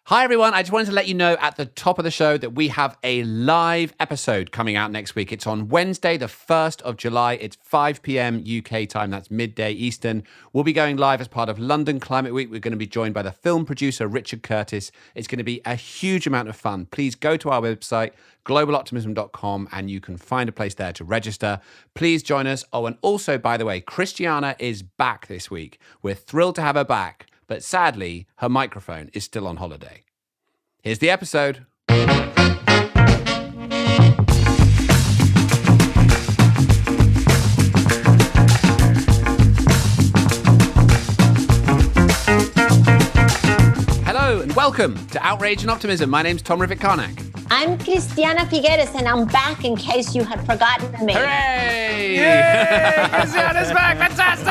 Hi, everyone. I just wanted to let you know at the top of the show that we have a live episode coming out next week. It's on Wednesday, the 1st of July. It's 5 p.m. UK time. That's midday Eastern. We'll be going live as part of London Climate Week. We're going to be joined by the film producer, Richard Curtis. It's going to be a huge amount of fun. Please go to our website, globaloptimism.com, and you can find a place there to register. Please join us. Oh, and also, by the way, Christiana is back this week. We're thrilled to have her back. But sadly, her microphone is still on holiday. Here's the episode. Hello and welcome to Outrage and Optimism. My name's Tom Rivett-Carnac. I'm Christiana Figueres, and I'm back in case you had forgotten me. Hooray! Yay! Christiana's back! Fantastic!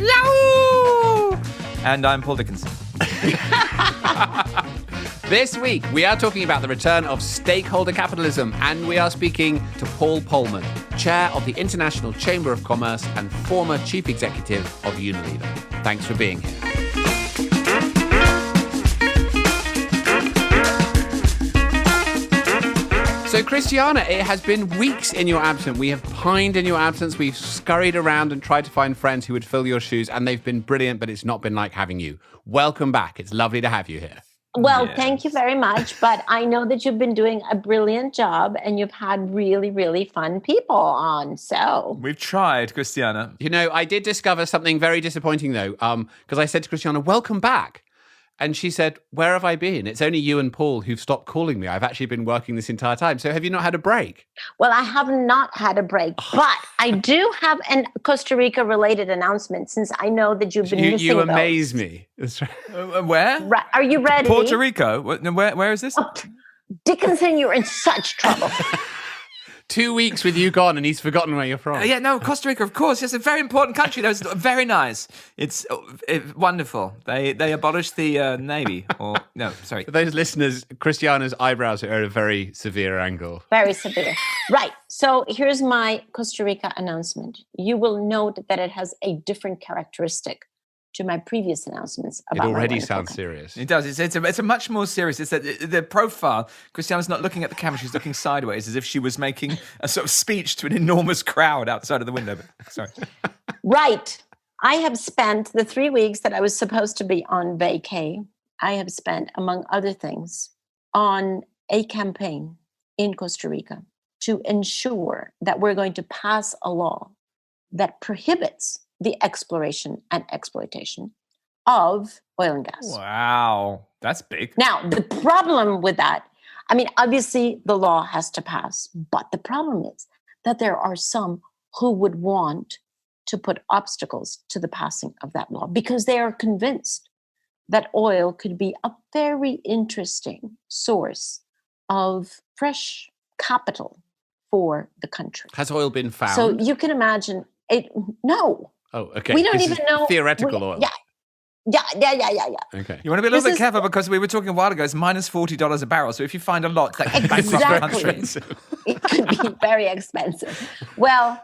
Yahoo! And I'm Paul Dickinson. This week, we are talking about the return of stakeholder capitalism, and we are speaking to Paul Polman, chair of the International Chamber of Commerce and former chief executive of Unilever. Thanks for being here. So, Christiana, it has been weeks in your absence. We have pined in your absence. We've scurried around and tried to find friends who would fill your shoes, and they've been brilliant, but it's not been like having you. Welcome back. It's lovely to have you here. Well, Thank you very much. But I know that you've been doing a brilliant job, and you've had really, really fun people on. So We've tried, Christiana. You know, I did discover something very disappointing, though, because I said to Christiana, welcome back. And she said, where have I been? It's only you and Paul who've stopped calling me. I've actually been working this entire time. So have you not had a break? Well, I have not had a break, but I do have a Costa Rica related announcement since I know that you've been missing You those. amaze me. That's right. Where? Right. Are you ready? Puerto Rico. Where is this? Oh, Dickinson, you're in such trouble. 2 weeks with you gone and he's forgotten where you're from. Costa Rica, of course. Yes, a very important country. That was very nice. It's wonderful. They abolished the Navy. For those listeners, Christiana's eyebrows are at a very severe angle. Very severe. Right. So here's my Costa Rica announcement. You will note that it has a different characteristic to my previous announcements about it already sounds country. serious. It does. It's a much more serious. It's that the profile. Christiana's not looking at the camera; she's looking sideways, as if she was making a sort of speech to an enormous crowd outside of the window. Sorry. Right. I have spent the 3 weeks that I was supposed to be on vacay. I have spent, among other things, on a campaign in Costa Rica to ensure that we're going to pass a law that prohibits the exploration and exploitation of oil and gas. Wow, that's big. Now, the problem with that, I mean, obviously the law has to pass, but the problem is that there are some who would want to put obstacles to the passing of that law because they are convinced that oil could be a very interesting source of fresh capital for the country. Has oil been found? So you can imagine it. No. Oh, okay. We don't This even is know. Theoretical oil. Yeah. Okay. You want to be a little This bit careful because we were talking a while ago. It's minus $40 a barrel. So if you find a lot, that can bankrupt the country. It could be very expensive. Well,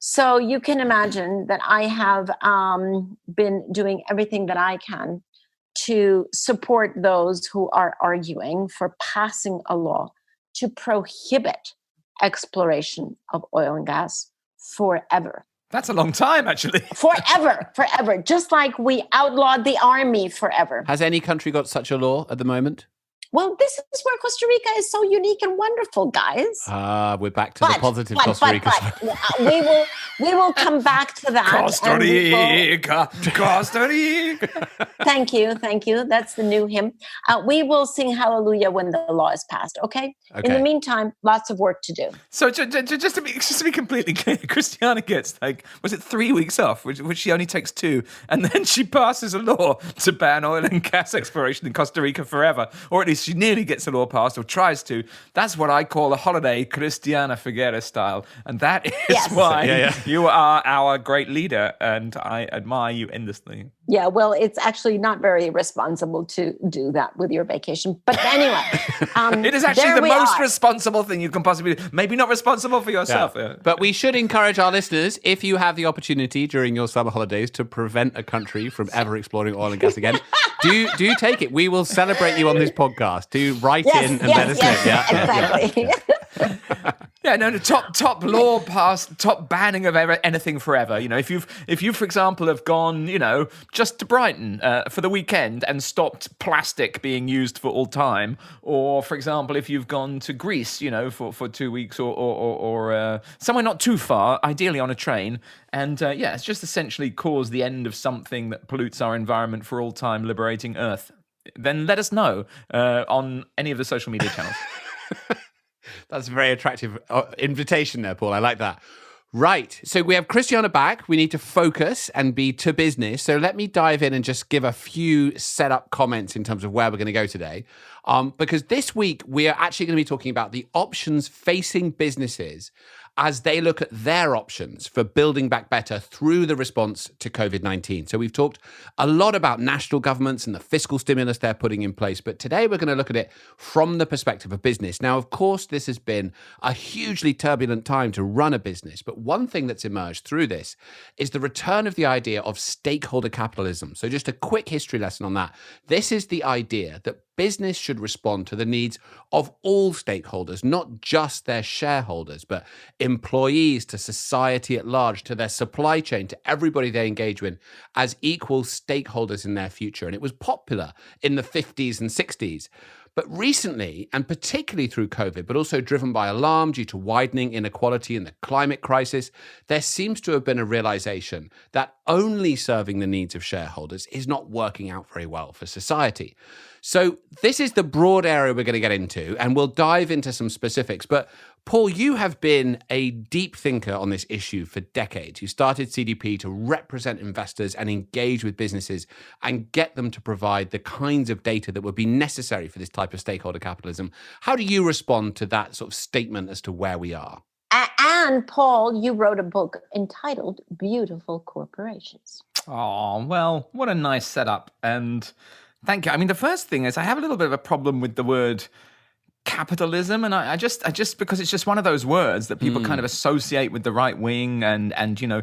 so you can imagine that I have been doing everything that I can to support those who are arguing for passing a law to prohibit exploration of oil and gas forever. That's a long time, actually. Forever. Just like we outlawed the army forever. Has any country got such a law at the moment? Well, this is where Costa Rica is so unique and wonderful, guys. We're back to the positive Costa Rica. We will come back to that. Costa Rica. Thank you. That's the new hymn. We will sing hallelujah when the law is passed, okay? In the meantime, lots of work to do. So just to be completely clear, Christiana gets, was it 3 weeks off, which she only takes 2, and then she passes a law to ban oil and gas exploration in Costa Rica forever, or at least she nearly gets a law passed or tries to. That's what I call a holiday Christiana Figueres style. And that is why you are our great leader, and I admire you endlessly. Yeah, well, it's actually not very responsible to do that with your vacation. But anyway, It is actually there the we most are. responsible thing you can possibly do. Maybe not responsible for yourself. Yeah. But we should encourage our listeners, if you have the opportunity during your summer holidays to prevent a country from ever exploring oil and gas again, do take it. We will celebrate you on this podcast. Do write in and let us know. Yeah. Exactly. Yeah, no, top law passed, top banning of anything forever. You know, if you, for example, have gone, you know, just to Brighton for the weekend and stopped plastic being used for all time, or, for example, if you've gone to Greece, you know, for 2 weeks, or somewhere not too far, ideally on a train, and it's just essentially caused the end of something that pollutes our environment for all time, liberating Earth, then let us know on any of the social media channels. That's a very attractive invitation there, Paul. I like that. Right. So we have Christiana back. We need to focus and be to business. So let me dive in and just give a few setup comments in terms of where we're going to go today. Because this week, we are actually going to be talking about the options facing businesses as they look at their options for building back better through the response to COVID-19. So we've talked a lot about national governments and the fiscal stimulus they're putting in place, but today we're going to look at it from the perspective of business. Now, of course, this has been a hugely turbulent time to run a business, but one thing that's emerged through this is the return of the idea of stakeholder capitalism. So just a quick history lesson on that. This is the idea that business should respond to the needs of all stakeholders, not just their shareholders, but employees, to society at large, to their supply chain, to everybody they engage with as equal stakeholders in their future. And it was popular in the 50s and 60s. But recently, and particularly through COVID, but also driven by alarm due to widening inequality and the climate crisis, there seems to have been a realization that only serving the needs of shareholders is not working out very well for society. So this is the broad area we're going to get into, and we'll dive into some specifics. But Paul, you have been a deep thinker on this issue for decades. You started CDP to represent investors and engage with businesses and get them to provide the kinds of data that would be necessary for this type of stakeholder capitalism. How do you respond to that sort of statement as to where we are? And Paul, you wrote a book entitled Beautiful Corporations. Oh, well, what a nice setup. And thank you. I mean, the first thing is I have a little bit of a problem with the word capitalism, and I just because it's just one of those words that people kind of associate with the right wing and you know,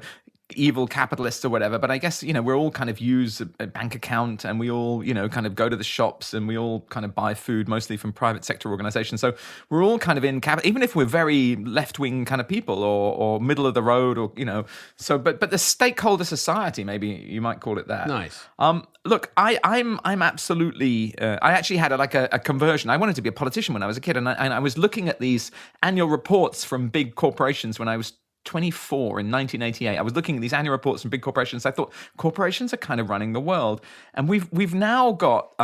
evil capitalists or whatever. But I guess, you know, we're all kind of use a bank account, and we all, you know, kind of go to the shops, and we all kind of buy food mostly from private sector organizations. So we're all kind of in capital, even if we're very left-wing kind of people or middle of the road, or, you know, so but the stakeholder society, maybe you might call it that. Nice. Look, I'm absolutely. I actually had a conversion. I wanted to be a politician when I was a kid, and I was looking at these annual reports from big corporations when I was 24 in 1988. I was looking at these annual reports from big corporations. I thought corporations are kind of running the world, and we've now got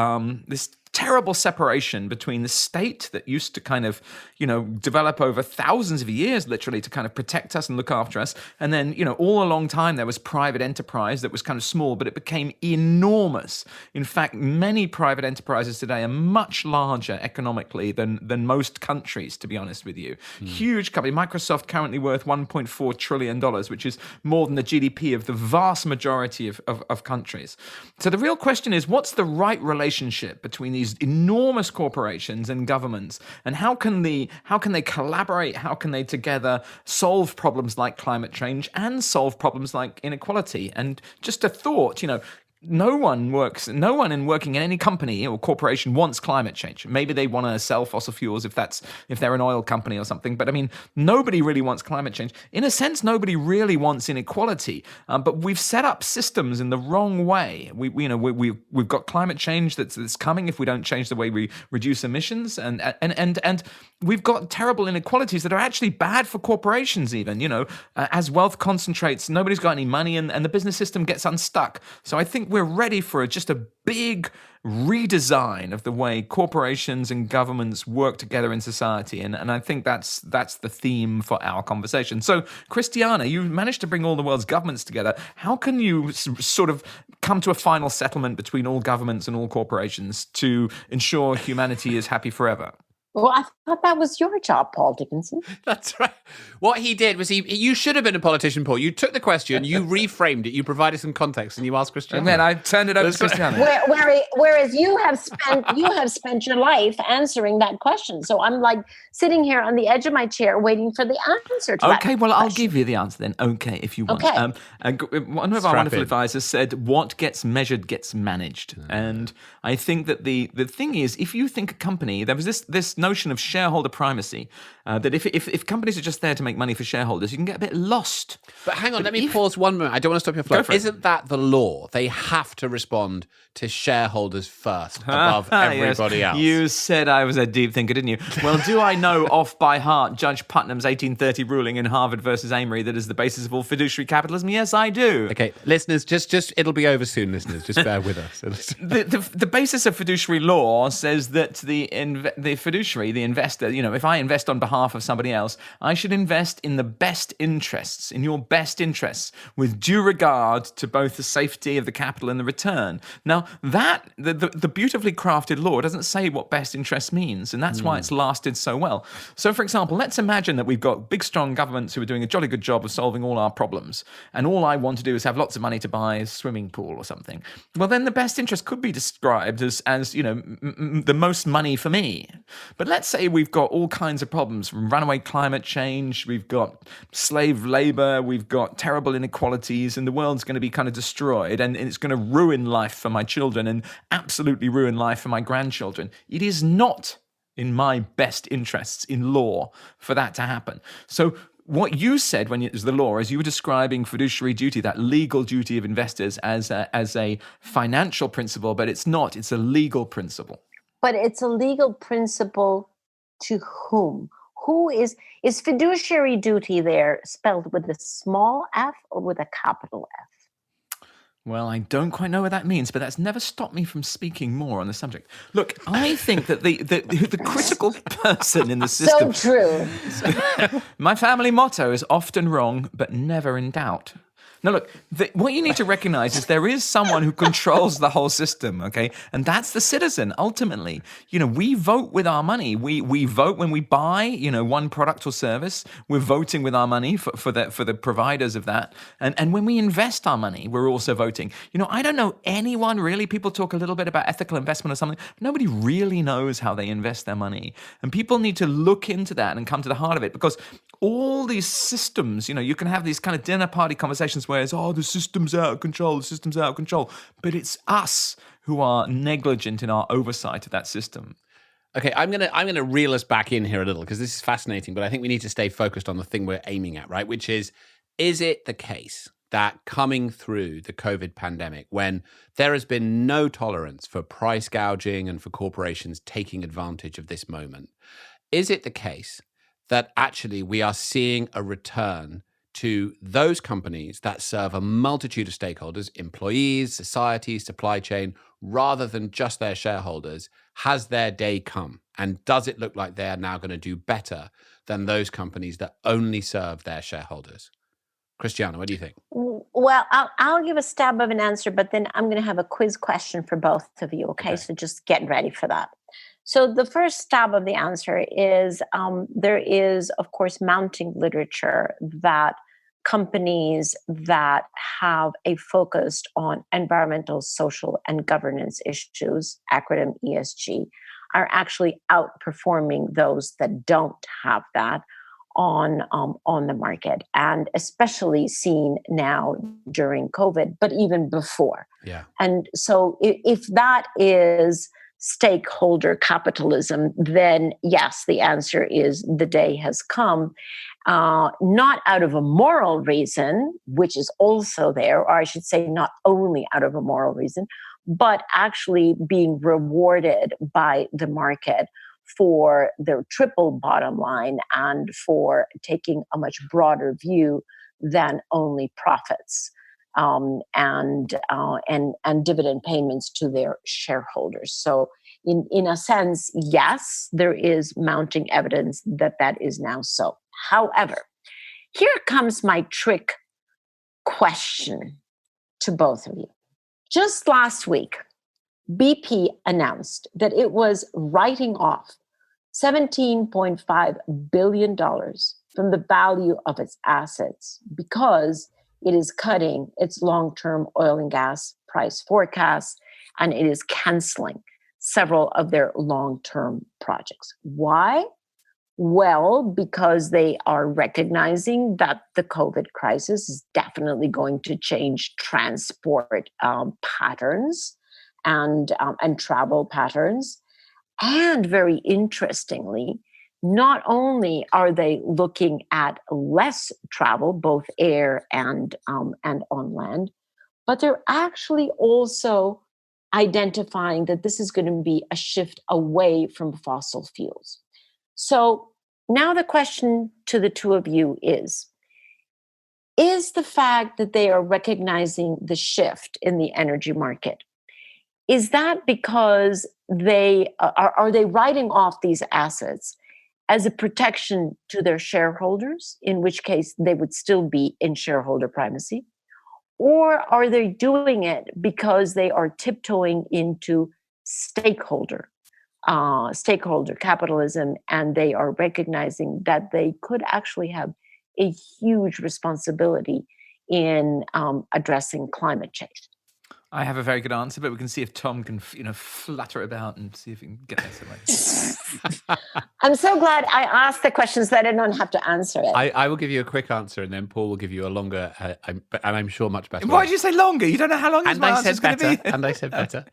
this terrible separation between the state that used to kind of, you know, develop over thousands of years, literally, to kind of protect us and look after us. And then, you know, all a long time there was private enterprise that was kind of small, but it became enormous. In fact, many private enterprises today are much larger economically than most countries, to be honest with you. Huge company. Microsoft currently worth $1.4 trillion, which is more than the GDP of the vast majority of countries. So the real question is, what's the right relationship between these enormous corporations and governments, and how can they collaborate? How can they together solve problems like climate change and solve problems like inequality? And just a thought, you know, no one in working in any company or corporation wants climate change. Maybe they want to sell fossil fuels if they're an oil company or something. But I mean, nobody really wants climate change. In a sense, nobody really wants inequality. But we've set up systems in the wrong way. We've got climate change that's coming if we don't change the way we reduce emissions, and we've got terrible inequalities that are actually bad for corporations. Even, you know, as wealth concentrates, nobody's got any money, and the business system gets unstuck. So I think we're ready for just a big redesign of the way corporations and governments work together in society. And I think that's the theme for our conversation. So, Christiana, you managed to bring all the world's governments together. How can you sort of come to a final settlement between all governments and all corporations to ensure humanity is happy forever? Well, I thought that was your job, Paul Dickinson. That's right. What he did was you should have been a politician, Paul. You took the question, you reframed it, you provided some context, and you asked Cristiano. And then I turned it over to Cristiano. Whereas you have spent your life answering that question. So I'm like sitting here on the edge of my chair waiting for the answer to that. Okay, well, I'll give you the answer then. Okay, if you want. Okay. One of our wonderful advisors said, what gets measured gets managed. And I think that the thing is, if you think a company, there was this notion of shareholder primacy, that if companies are just there to make money for shareholders, you can get a bit lost. But hang on, let me pause one moment. I don't want to stop your flow. Go for it. Isn't that the law? They have to respond to shareholders first above everybody else. You said I was a deep thinker, didn't you? Well, do I know off by heart Judge Putnam's 1830 ruling in Harvard versus Amory that is the basis of all fiduciary capitalism? Yes, I do. Okay, listeners, just it'll be over soon, listeners. Just bear with us. The basis of fiduciary law says that the fiduciary, the investor, if I invest on behalf of somebody else, I should invest in the best interests, in your best interests, with due regard to both the safety of the capital and the return. Now, the beautifully crafted law doesn't say what best interests means, and that's why it's lasted so well. So, for example, let's imagine that we've got big, strong governments who are doing a jolly good job of solving all our problems, and all I want to do is have lots of money to buy a swimming pool or something. Well, then the best interest could be described as the most money for me. But let's say we've got all kinds of problems, from runaway climate change, we've got slave labor, we've got terrible inequalities, and the world's going to be kind of destroyed, and it's going to ruin life for my children and absolutely ruin life for my grandchildren. It is not in my best interests in law for that to happen. So what you said when it was the law is you were describing fiduciary duty, that legal duty of investors, as a financial principle, but it's not. It's a legal principle. But it's a legal principle to whom? Who is fiduciary duty there spelled with a small f or with a capital F? Well, I don't quite know what that means, but that's never stopped me from speaking more on the subject. Look, I think that the critical person in the system... So true. My family motto is often wrong, but never in doubt. Now, look, what you need to recognize is there is someone who controls the whole system, okay? And that's the citizen, ultimately. We vote with our money. We vote when we buy, one product or service. We're voting with our money for the providers of that. And when we invest our money, we're also voting. I don't know anyone really. People talk a little bit about ethical investment or something. But nobody really knows how they invest their money. And people need to look into that and come to the heart of it, because all these systems, you can have these kind of dinner party conversations where it's, the system's out of control, but it's us who are negligent in our oversight of that system. Okay, I'm gonna reel us back in here a little, because this is fascinating, but I think we need to stay focused on the thing we're aiming at, right? Which is it the case that coming through the COVID pandemic, when there has been no tolerance for price gouging and for corporations taking advantage of this moment, is it the case that actually we are seeing a return to those companies that serve a multitude of stakeholders, employees, society, supply chain, rather than just their shareholders? Has their day come? And does it look like they're now going to do better than those companies that only serve their shareholders? Cristiano, what do you think? Well, I'll give a stab of an answer, but then I'm going to have a quiz question for both of you, okay? So just get ready for that. So the first stab of the answer is there is, of course, mounting literature that companies that have a focus on environmental, social, and governance issues, acronym ESG, are actually outperforming those that don't have that on the market, and especially seen now during COVID, but even before. Yeah. And so if that is stakeholder capitalism, then yes, the answer is the day has come, not out of a moral reason, which is also there, or I should say not only out of a moral reason, but actually being rewarded by the market for their triple bottom line and for taking a much broader view than only profits. And dividend payments to their shareholders. So in a sense, yes, there is mounting evidence that that is now so. However, here comes my trick question to both of you. Just last week, BP announced that it was writing off $17.5 billion from the value of its assets because it is cutting its long-term oil and gas price forecasts, and it is canceling several of their long-term projects. Why? Well, because they are recognizing that the COVID crisis is definitely going to change transport patterns and travel patterns. And very interestingly, not only are they looking at less travel, both air and on land, but they're actually also identifying that this is going to be a shift away from fossil fuels. So now the question to the two of you is the fact that they are recognizing the shift in the energy market, is that because they are they writing off these assets as a protection to their shareholders, in which case they would still be in shareholder primacy? Or are they doing it because they are tiptoeing into stakeholder capitalism, and they are recognizing that they could actually have a huge responsibility in addressing climate change? I have a very good answer, but we can see if Tom can, flutter about and see if he can get that. I'm so glad I asked the questions that I don't have to answer it. I will give you a quick answer, and then Paul will give you a longer, and I'm sure much better. Why did you say longer? You don't know how long my answer's going to be. And I said better.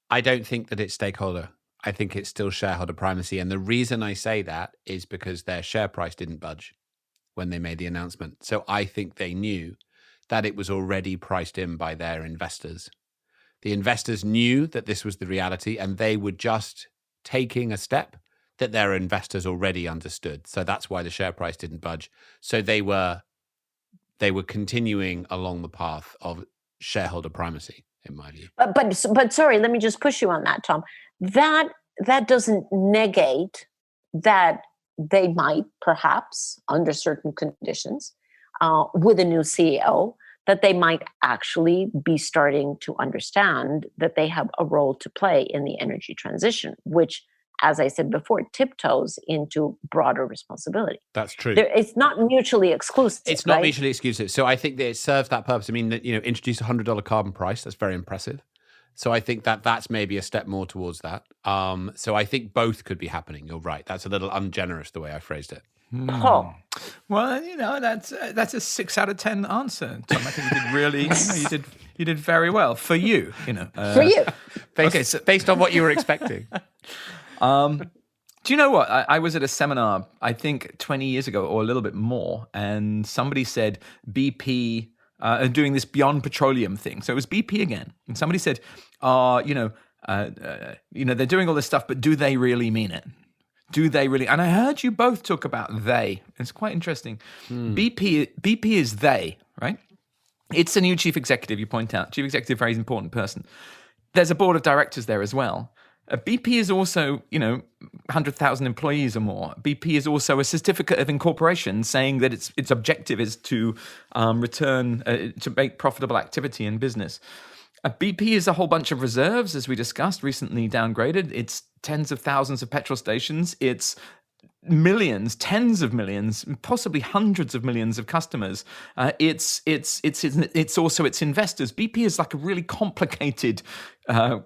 I don't think that it's stakeholder. I think it's still shareholder primacy. And the reason I say that is because their share price didn't budge when they made the announcement. So I think they knew that it was already priced in by their investors. The investors knew that this was the reality, and they were just taking a step that their investors already understood. So that's why the share price didn't budge. So they were continuing along the path of shareholder primacy, in my view. But sorry, let me just push you on that, Tom. That doesn't negate that they might, perhaps, under certain conditions, with a new CEO, that they might actually be starting to understand that they have a role to play in the energy transition, which, as I said before, tiptoes into broader responsibility. That's true. It's not mutually exclusive. It's not mutually exclusive. So I think that it serves that purpose. I mean, introduce a $100 carbon price. That's very impressive. So I think that that's maybe a step more towards that. So I think both could be happening. You're right. That's a little ungenerous the way I phrased it. Oh. Well, that's a 6 out of 10 answer, Tom. I think you did really, you did very well for you. For you, based on what you were expecting. Do you know what? I was at a seminar, I think 20 years ago or a little bit more, and somebody said BP doing this beyond petroleum thing. So it was BP again, and somebody said, they're doing all this stuff, but do they really mean it? Do they really? And I heard you both talk about they. It's quite interesting. BP is they, right? It's a new chief executive, you point out. Chief executive, very important person. There's a board of directors there as well. BP is also, 100,000 employees or more. BP is also a certificate of incorporation saying that its objective is to to make profitable activity in business. BP is a whole bunch of reserves, as we discussed, recently downgraded. It's tens of thousands of petrol stations. It's millions, tens of millions, possibly hundreds of millions of customers. It's also its investors. BP is like a really complicated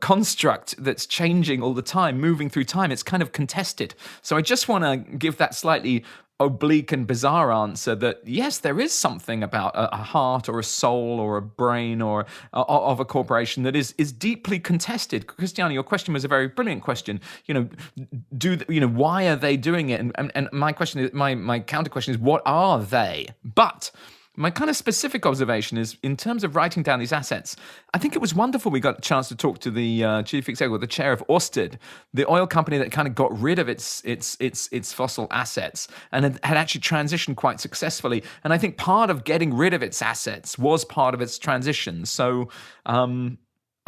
construct that's changing all the time, moving through time. It's kind of contested. So I just want to give that slightly oblique and bizarre answer that yes, there is something about a heart or a soul or a brain or of a corporation that is deeply contested. Christiana, your question was a very brilliant question. Why are they doing it? And my question is, my counter question is, what are they? But my kind of specific observation is, in terms of writing down these assets, I think it was wonderful we got a chance to talk to the chief executive, the chair of Ørsted, the oil company that kind of got rid of its fossil assets and had actually transitioned quite successfully. And I think part of getting rid of its assets was part of its transition. So I'm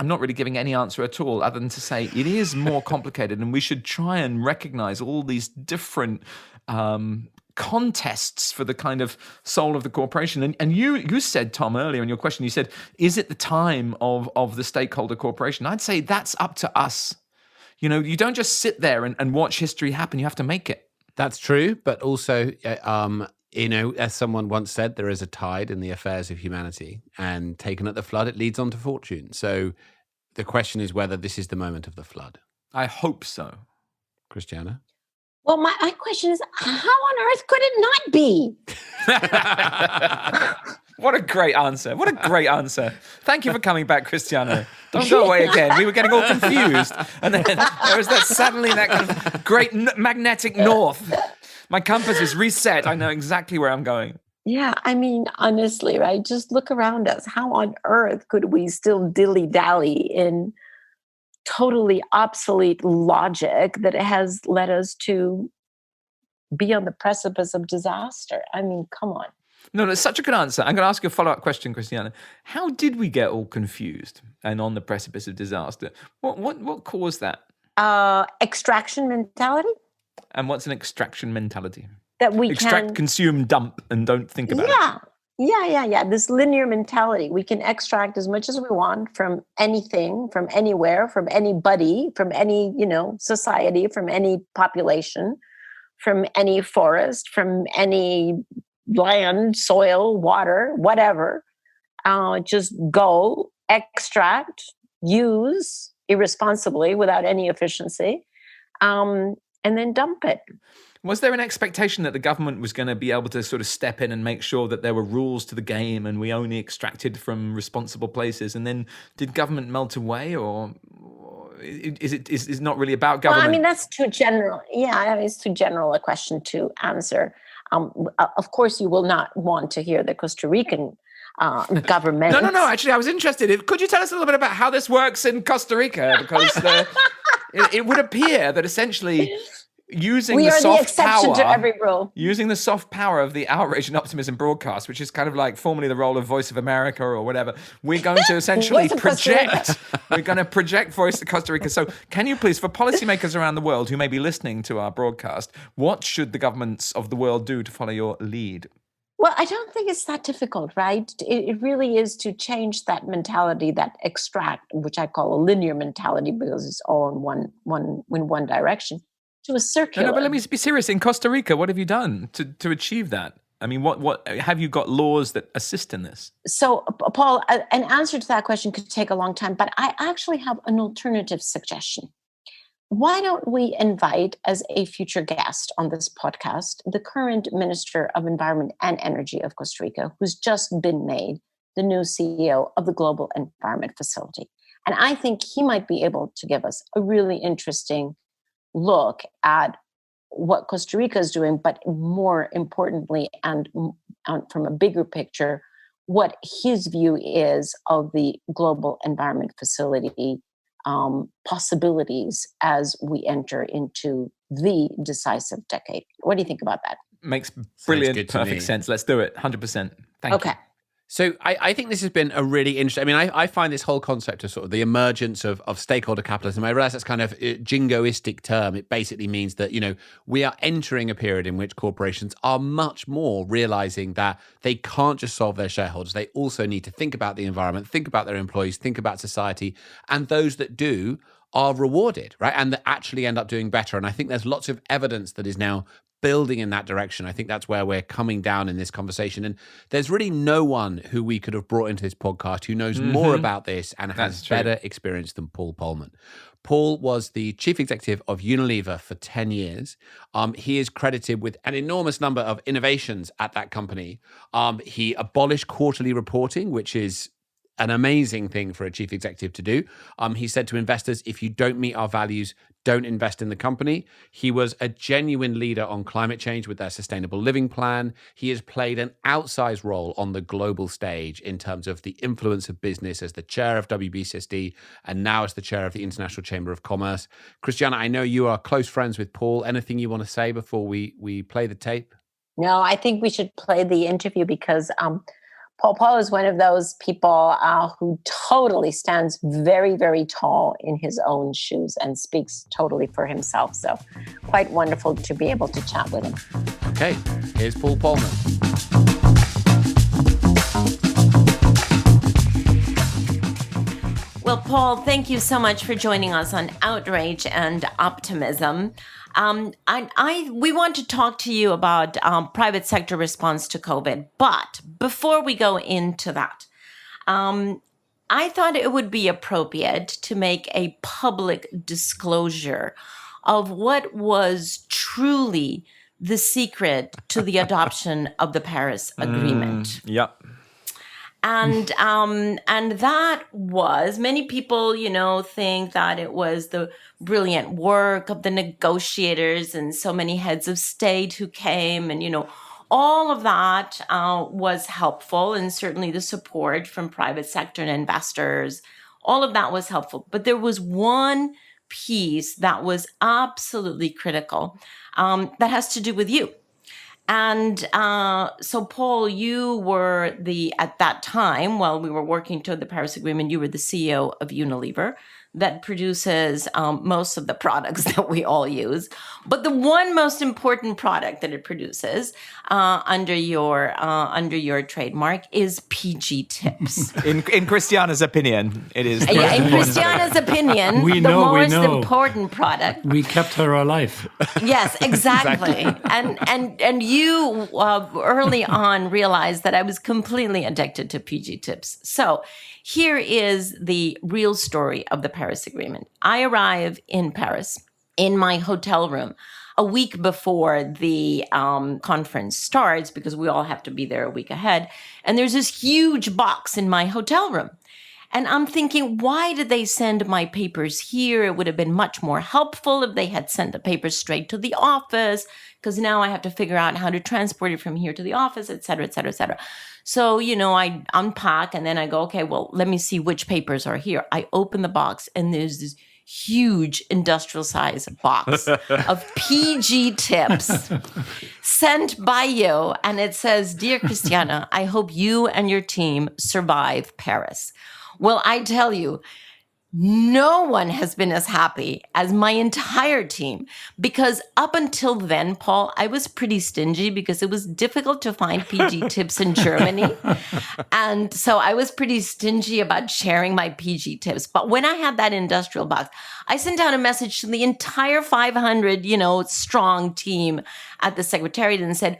not really giving any answer at all other than to say it is more complicated, and we should try and recognize all these different contests for the kind of soul of the corporation. And you said, Tom, earlier in your question, you said, is it the time of the stakeholder corporation? I'd say that's up to us. You know, you don't just sit there and watch history happen. You have to make it. That's true, but also, you know, as someone once said, there is a tide in the affairs of humanity, and taken at the flood, it leads on to fortune. So the question is whether this is the moment of the flood. I hope so. Christiana? Well, my question is, how on earth could it not be? What a great answer. What a great answer. Thank you for coming back, Cristiano. Don't go away again. We were getting all confused. And then there was suddenly that kind of great magnetic north. My compass is reset. I know exactly where I'm going. Yeah, I mean, honestly, right? Just look around us. How on earth could we still dilly-dally in totally obsolete logic that has led us to be on the precipice of disaster? I mean, come on. No, that's such a good answer. I'm going to ask you a follow-up question, Christiana. How did we get all confused and on the precipice of disaster? What caused that? Extraction mentality. And what's an extraction mentality? That we extract, consume, dump, and don't think about it. Yeah. This linear mentality. We can extract as much as we want from anything, from anywhere, from anybody, from any, society, from any population, from any forest, from any land, soil, water, whatever. Just go, extract, use irresponsibly without any efficiency, and then dump it. Was there an expectation that the government was going to be able to sort of step in and make sure that there were rules to the game and we only extracted from responsible places? And then did government melt away, or is it not really about government? Well, I mean, that's too general. Yeah, it's too general a question to answer. Of course, you will not want to hear the Costa Rican government. No. Actually, I was interested. Could you tell us a little bit about how this works in Costa Rica? Because it would appear that essentially using we the are soft the exception power, to every rule. Using the soft power of the Outrage and Optimism broadcast, which is kind of like formerly the role of Voice of America or whatever, we're going to essentially project. We're going to project Voice of Costa Rica. So can you please, for policymakers around the world who may be listening to our broadcast, what should the governments of the world do to follow your lead? Well, I don't think it's that difficult, right? It really is to change that mentality, that extract, which I call a linear mentality because it's all in one direction, to a circular. No, but let me be serious. In Costa Rica, what have you done to achieve that? I mean, what have you got laws that assist in this? So, Paul, an answer to that question could take a long time, but I actually have an alternative suggestion. Why don't we invite as a future guest on this podcast the current Minister of Environment and Energy of Costa Rica, who's just been made the new CEO of the Global Environment Facility. And I think he might be able to give us a really interesting look at what Costa Rica is doing, but more importantly, and from a bigger picture, what his view is of the Global Environment Facility possibilities as we enter into the decisive decade. What do you think about that? Makes brilliant, perfect sense. Let's do it. 100%. Thank you. So I think this has been a really interesting, I find this whole concept of sort of the emergence of stakeholder capitalism, I realize that's kind of a jingoistic term. It basically means that, we are entering a period in which corporations are much more realizing that they can't just solve their shareholders. They also need to think about the environment, think about their employees, think about society. And those that do are rewarded, right? And that actually end up doing better. And I think there's lots of evidence that is now building in that direction. I think that's where we're coming down in this conversation. And there's really no one who we could have brought into this podcast who knows more about this and has better experience than Paul Polman. Paul was the chief executive of Unilever for 10 years. He is credited with an enormous number of innovations at that company. He abolished quarterly reporting, which is an amazing thing for a chief executive to do. He said to investors, if you don't meet our values, don't invest in the company. He was a genuine leader on climate change with their sustainable living plan. He has played an outsized role on the global stage in terms of the influence of business as the chair of WBCSD and now as the chair of the International Chamber of Commerce. Christiana, I know you are close friends with Paul. Anything you want to say before we play the tape? No, I think we should play the interview because Paul is one of those people who totally stands very, very tall in his own shoes and speaks totally for himself. So quite wonderful to be able to chat with him. Okay, here's Paul Polman. Well, Paul, thank you so much for joining us on Outrage and Optimism. We want to talk to you about private sector response to COVID. But before we go into that, I thought it would be appropriate to make a public disclosure of what was truly the secret to the adoption of the Paris Agreement. Yep. And that was, many people, think that it was the brilliant work of the negotiators and so many heads of state who came, and, all of that was helpful, and certainly the support from private sector and investors, all of that was helpful. But there was one piece that was absolutely critical that has to do with you. And so, Paul, you were at that time, while we were working toward the Paris Agreement, you were the CEO of Unilever that produces most of the products that we all use. But the one most important product that it produces under your trademark is PG Tips. In Christiana's opinion, it is. In Christiana's opinion, the most important product. We kept her alive. Yes, exactly. And you early on realized that I was completely addicted to PG Tips. So here is the real story of the Paris Agreement. I arrive in Paris in my hotel room a week before the conference starts, because we all have to be there a week ahead. And there's this huge box in my hotel room. And I'm thinking, why did they send my papers here? It would have been much more helpful if they had sent the papers straight to the office, because now I have to figure out how to transport it from here to the office, et cetera, et cetera, et cetera. So, I unpack and then I go, okay, well, let me see which papers are here. I open the box and there's this huge industrial size box of PG Tips sent by you. And it says, "Dear Christiana, I hope you and your team survive Paris." Well, I tell you, no one has been as happy as my entire team, because up until then, Paul, I was pretty stingy because it was difficult to find PG Tips in Germany. And so I was pretty stingy about sharing my PG Tips. But when I had that industrial box, I sent out a message to the entire 500, strong team at the Secretariat and said,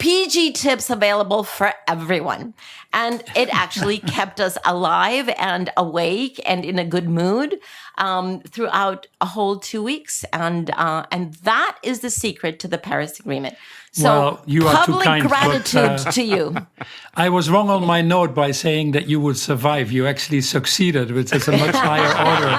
PG Tips available for everyone. And it actually kept us alive and awake and in a good mood throughout a whole 2 weeks. And that is the secret to the Paris Agreement. So well, you are too kind, gratitude to you. I was wrong on my note by saying that you would survive. You actually succeeded, which is a much higher order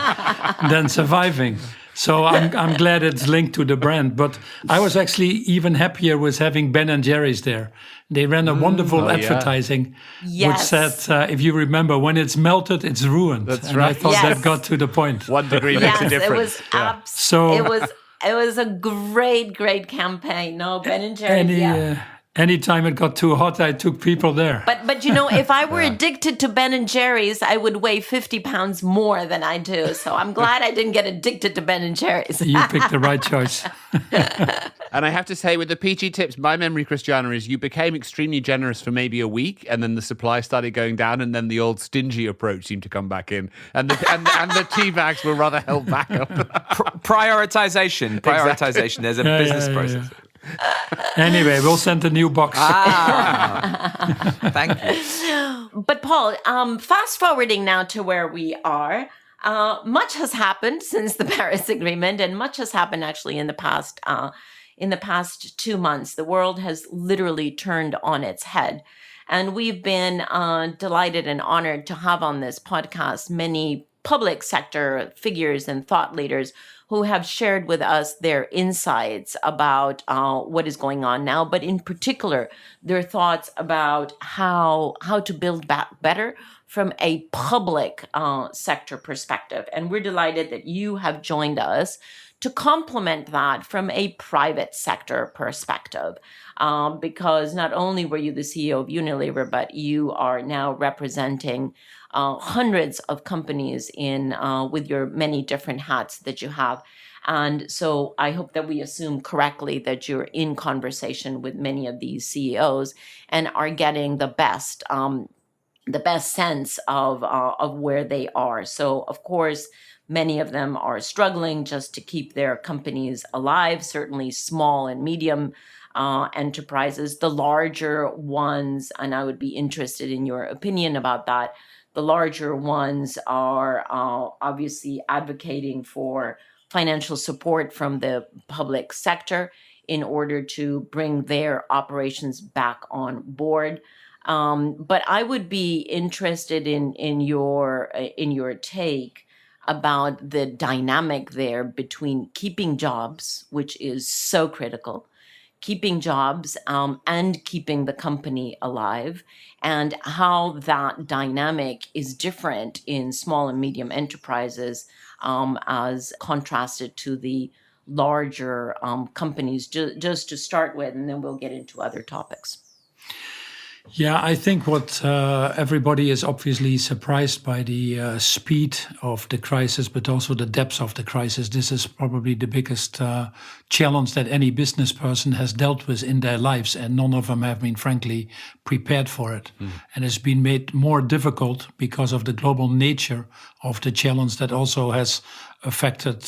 than surviving. So I'm glad it's linked to the brand. But I was actually even happier with having Ben & Jerry's there. They ran a wonderful advertising, which said, if you remember, when it's melted, it's ruined. That's and right. I thought that got to the point. 1 degree makes a difference. It was a great campaign. No, Ben & Jerry's, Anytime it got too hot, I took people there. But if I were addicted to Ben & Jerry's, I would weigh 50 pounds more than I do. So I'm glad I didn't get addicted to Ben & Jerry's. You picked the right choice. And I have to say, with the PG Tips, my memory, Christiana, is you became extremely generous for maybe a week, and then the supply started going down, and then the old stingy approach seemed to come back in, and the tea bags were rather held back. Prioritization. Exactly. There's a business process. Anyway, we'll send a new box. Thank you. But Paul, fast forwarding now to where we are, much has happened since the Paris Agreement, and much has happened actually in the past 2 months. The world has literally turned on its head. And we've been delighted and honored to have on this podcast many public sector figures and thought leaders who have shared with us their insights about what is going on now, but in particular, their thoughts about how to build back better from a public sector perspective. And we're delighted that you have joined us to complement that from a private sector perspective, because not only were you the CEO of Unilever, but you are now representing hundreds of companies with your many different hats that you have. And so I hope that we assume correctly that you're in conversation with many of these CEOs and are getting the best the best sense of where they are. So, of course, many of them are struggling just to keep their companies alive. Certainly, small and medium enterprises. The larger ones, and I would be interested in your opinion about that. The larger ones are obviously advocating for financial support from the public sector in order to bring their operations back on board. But I would be interested in your take about the dynamic there between keeping jobs, which is so critical, keeping jobs and keeping the company alive, and how that dynamic is different in small and medium enterprises as contrasted to the larger companies, just to start with, and then we'll get into other topics. Yeah, I think what everybody is obviously surprised by the speed of the crisis, but also the depth of the crisis. This is probably the biggest challenge that any business person has dealt with in their lives, and none of them have been, frankly, prepared for it. And it's been made more difficult because of the global nature of the challenge that also has affected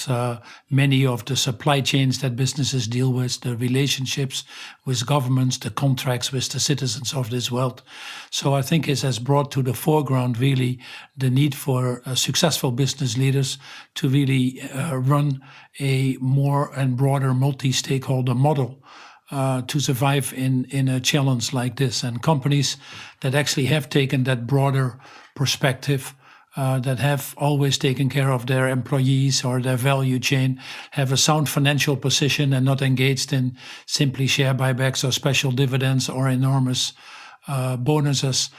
many of the supply chains that businesses deal with, the relationships with governments, the contracts with the citizens of this world. So I think it has brought to the foreground really the need for successful business leaders to really run a more and broader multi-stakeholder model to survive in a challenge like this. And companies that actually have taken that broader perspective, that have always taken care of their employees or their value chain, have a sound financial position and not engaged in simply share buybacks or special dividends or enormous bonuses.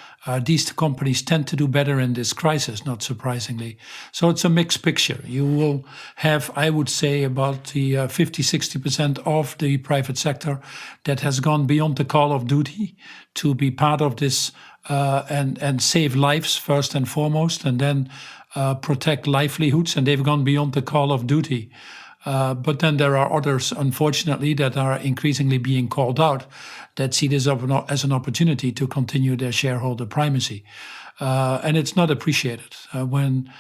These companies tend to do better in this crisis, not surprisingly. So it's a mixed picture. You will have, I would say, about the 50-60% of the private sector that has gone beyond the call of duty to be part of this and save lives first and foremost, and then protect livelihoods, and they've gone beyond the call of duty. But then there are others, unfortunately, that are increasingly being called out that see this as an opportunity to continue their shareholder primacy. And it's not appreciated when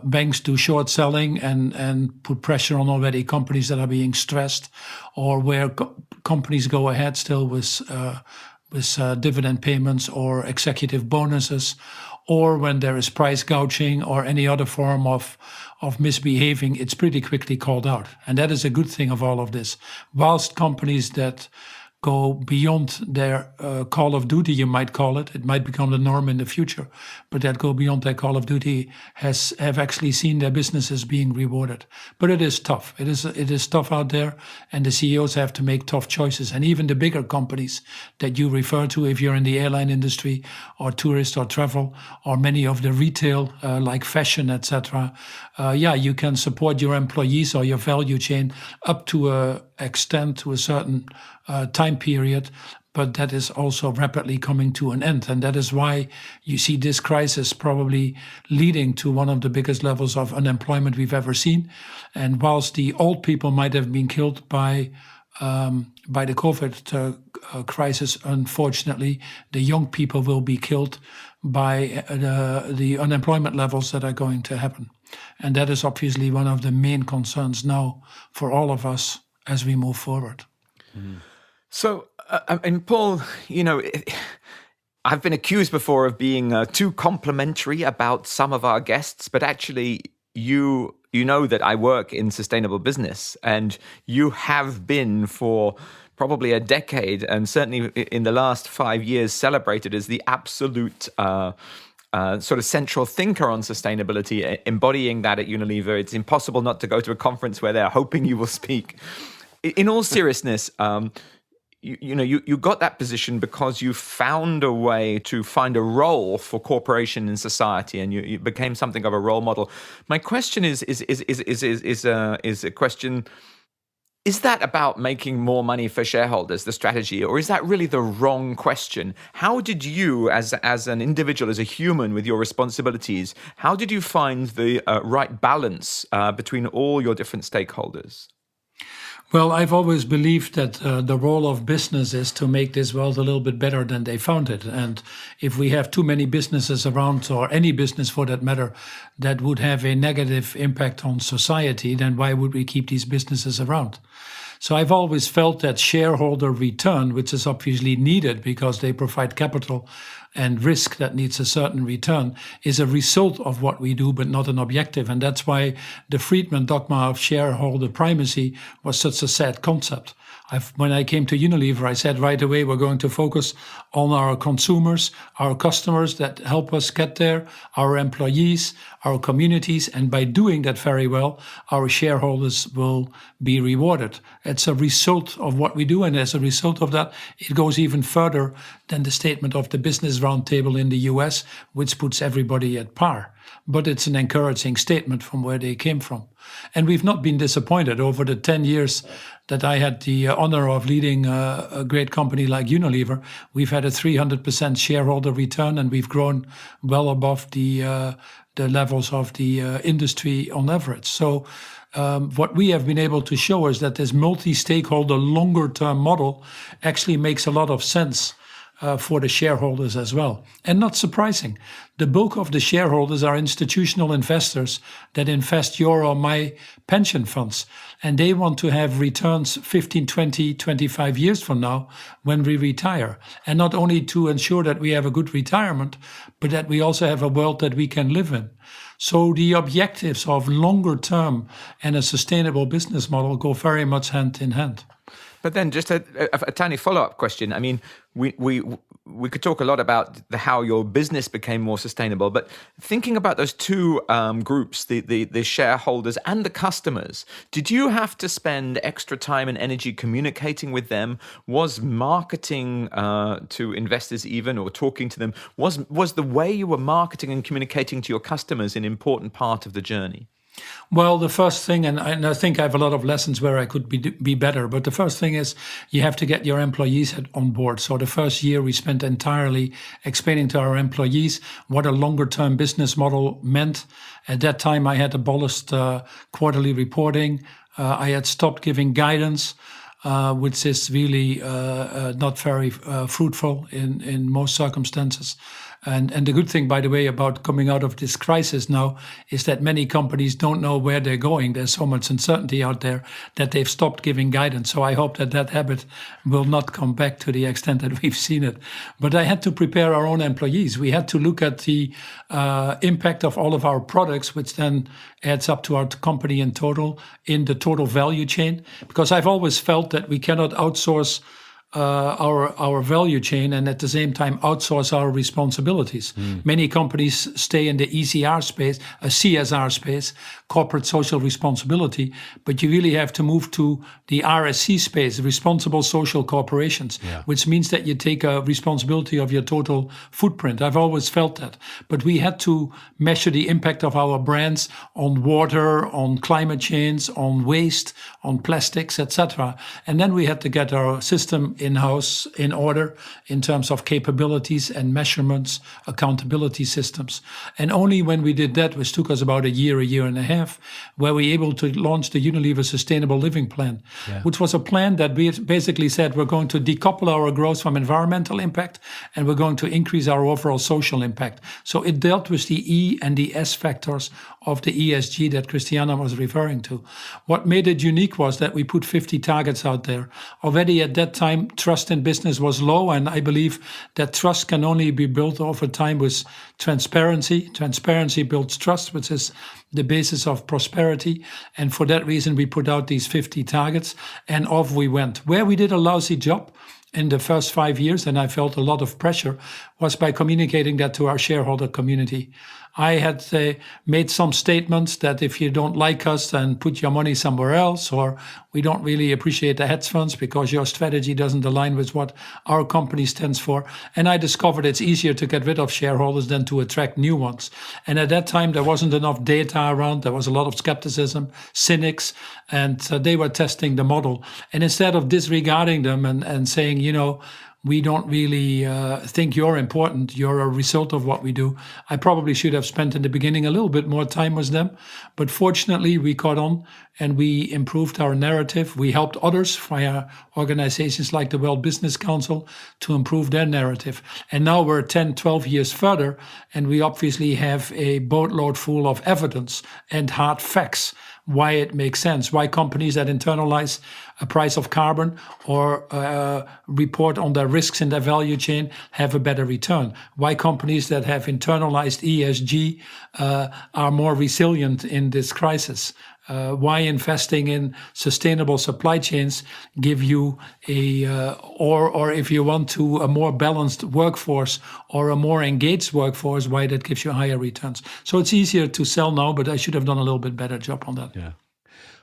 banks do short selling and put pressure on already companies that are being stressed, or where companies go ahead still with dividend payments or executive bonuses, or when there is price gouging or any other form of misbehaving, it's pretty quickly called out. And that is a good thing of all of this. Whilst companies that go beyond their call of duty, you might call it might become the norm in the future, but that go beyond their call of duty have actually seen their businesses being rewarded. But it is tough. It is tough out there, and the CEOs have to make tough choices. And even the bigger companies that you refer to, if you're in the airline industry or tourist or travel, or many of the retail like fashion, etc., you can support your employees or your value chain up to a extent, to a certain time period, but that is also rapidly coming to an end. And that is why you see this crisis probably leading to one of the biggest levels of unemployment we've ever seen. And whilst the old people might have been killed by the COVID crisis, unfortunately, the young people will be killed by the unemployment levels that are going to happen. And that is obviously one of the main concerns now for all of us as we move forward. So, and Paul, I've been accused before of being too complimentary about some of our guests, but actually you know that I work in sustainable business, and you have been for probably a decade, and certainly in the last 5 years, celebrated as the absolute sort of central thinker on sustainability, embodying that at Unilever. It's impossible not to go to a conference where they're hoping you will speak. In all seriousness, you got that position because you found a way to find a role for corporation in society, and you became something of a role model. My question is a question: is that about making more money for shareholders, the strategy, or is that really the wrong question? How did you, as an individual, as a human with your responsibilities, how did you find the right balance between all your different stakeholders? Well, I've always believed that the role of business is to make this world a little bit better than they found it. And if we have too many businesses around, or any business for that matter, that would have a negative impact on society, then why would we keep these businesses around? So I've always felt that shareholder return, which is obviously needed because they provide capital and risk that needs a certain return, is a result of what we do, but not an objective. And that's why the Friedman dogma of shareholder primacy was such a sad concept. When I came to Unilever, I said right away, we're going to focus on our consumers, our customers that help us get there, our employees, our communities, and by doing that very well, our shareholders will be rewarded. It's a result of what we do, and as a result of that, it goes even further than the statement of the Business Roundtable in the US, which puts everybody at par. But it's an encouraging statement from where they came from. And we've not been disappointed over the 10 years that I had the honor of leading a great company like Unilever. We've had a 300% shareholder return, and we've grown well above the levels of the industry on average. So what we have been able to show is that this multi-stakeholder longer-term model actually makes a lot of sense for the shareholders as well. And not surprising, the bulk of the shareholders are institutional investors that invest your or my pension funds. And they want to have returns 15, 20, 25 years from now when we retire. And not only to ensure that we have a good retirement, but that we also have a world that we can live in. So the objectives of longer term and a sustainable business model go very much hand in hand. But then just a tiny follow-up question. I mean, we could talk a lot about how your business became more sustainable, but thinking about those two groups, the shareholders and the customers, did you have to spend extra time and energy communicating with them? Was marketing to investors even, or talking to them, was the way you were marketing and communicating to your customers an important part of the journey? Well, the first thing, and I think I have a lot of lessons where I could be better, but the first thing is you have to get your employees on board. So the first year we spent entirely explaining to our employees what a longer-term business model meant. At that time, I had abolished quarterly reporting. I had stopped giving guidance, which is really not very fruitful in most circumstances. And the good thing, by the way, about coming out of this crisis now is that many companies don't know where they're going. There's so much uncertainty out there that they've stopped giving guidance. So I hope that habit will not come back to the extent that we've seen it. But I had to prepare our own employees. We had to look at the impact of all of our products, which then adds up to our company in the total value chain. Because I've always felt that we cannot outsource our value chain and at the same time outsource our responsibilities. Many companies stay in the ECR space, a CSR space, corporate social responsibility, but you really have to move to the RSC space, responsible social corporations, which means that you take a responsibility of your total footprint. I've always felt that. But we had to measure the impact of our brands on water, on climate change, on waste, on plastics, etc. And then we had to get our system in-house in order in terms of capabilities and measurements, accountability systems. And only when we did that, which took us about a year and a half, were we able to launch the Unilever Sustainable Living Plan, which was a plan that we basically said we're going to decouple our growth from environmental impact and we're going to increase our overall social impact. So it dealt with the E and the S factors of the ESG that Christiana was referring to. What made it unique was that we put 50 targets out there. Already at that time, trust in business was low, and I believe that trust can only be built over time with transparency. Transparency builds trust, which is the basis of prosperity. And for that reason, we put out these 50 targets, and off we went. Where we did a lousy job in the first 5 years, and I felt a lot of pressure, was by communicating that to our shareholder community. I had made some statements that if you don't like us, then put your money somewhere else, or we don't really appreciate the hedge funds because your strategy doesn't align with what our company stands for. And I discovered it's easier to get rid of shareholders than to attract new ones. And at that time, there wasn't enough data around. There was a lot of skepticism, cynics, and they were testing the model. And instead of disregarding them and saying, we don't really think you're important. You're a result of what we do. I probably should have spent in the beginning a little bit more time with them, but fortunately we caught on and we improved our narrative. We helped others via organizations like the World Business Council to improve their narrative. And now we're 10, 12 years further, and we obviously have a boatload full of evidence and hard facts why it makes sense, why companies that internalize a price of carbon or report on their risks in their value chain have a better return, why companies that have internalized ESG are more resilient in this crisis, why investing in sustainable supply chains give you or if you want to, a more balanced workforce or a more engaged workforce, why that gives you higher returns. So it's easier to sell now, but I should have done a little bit better job on that. Yeah.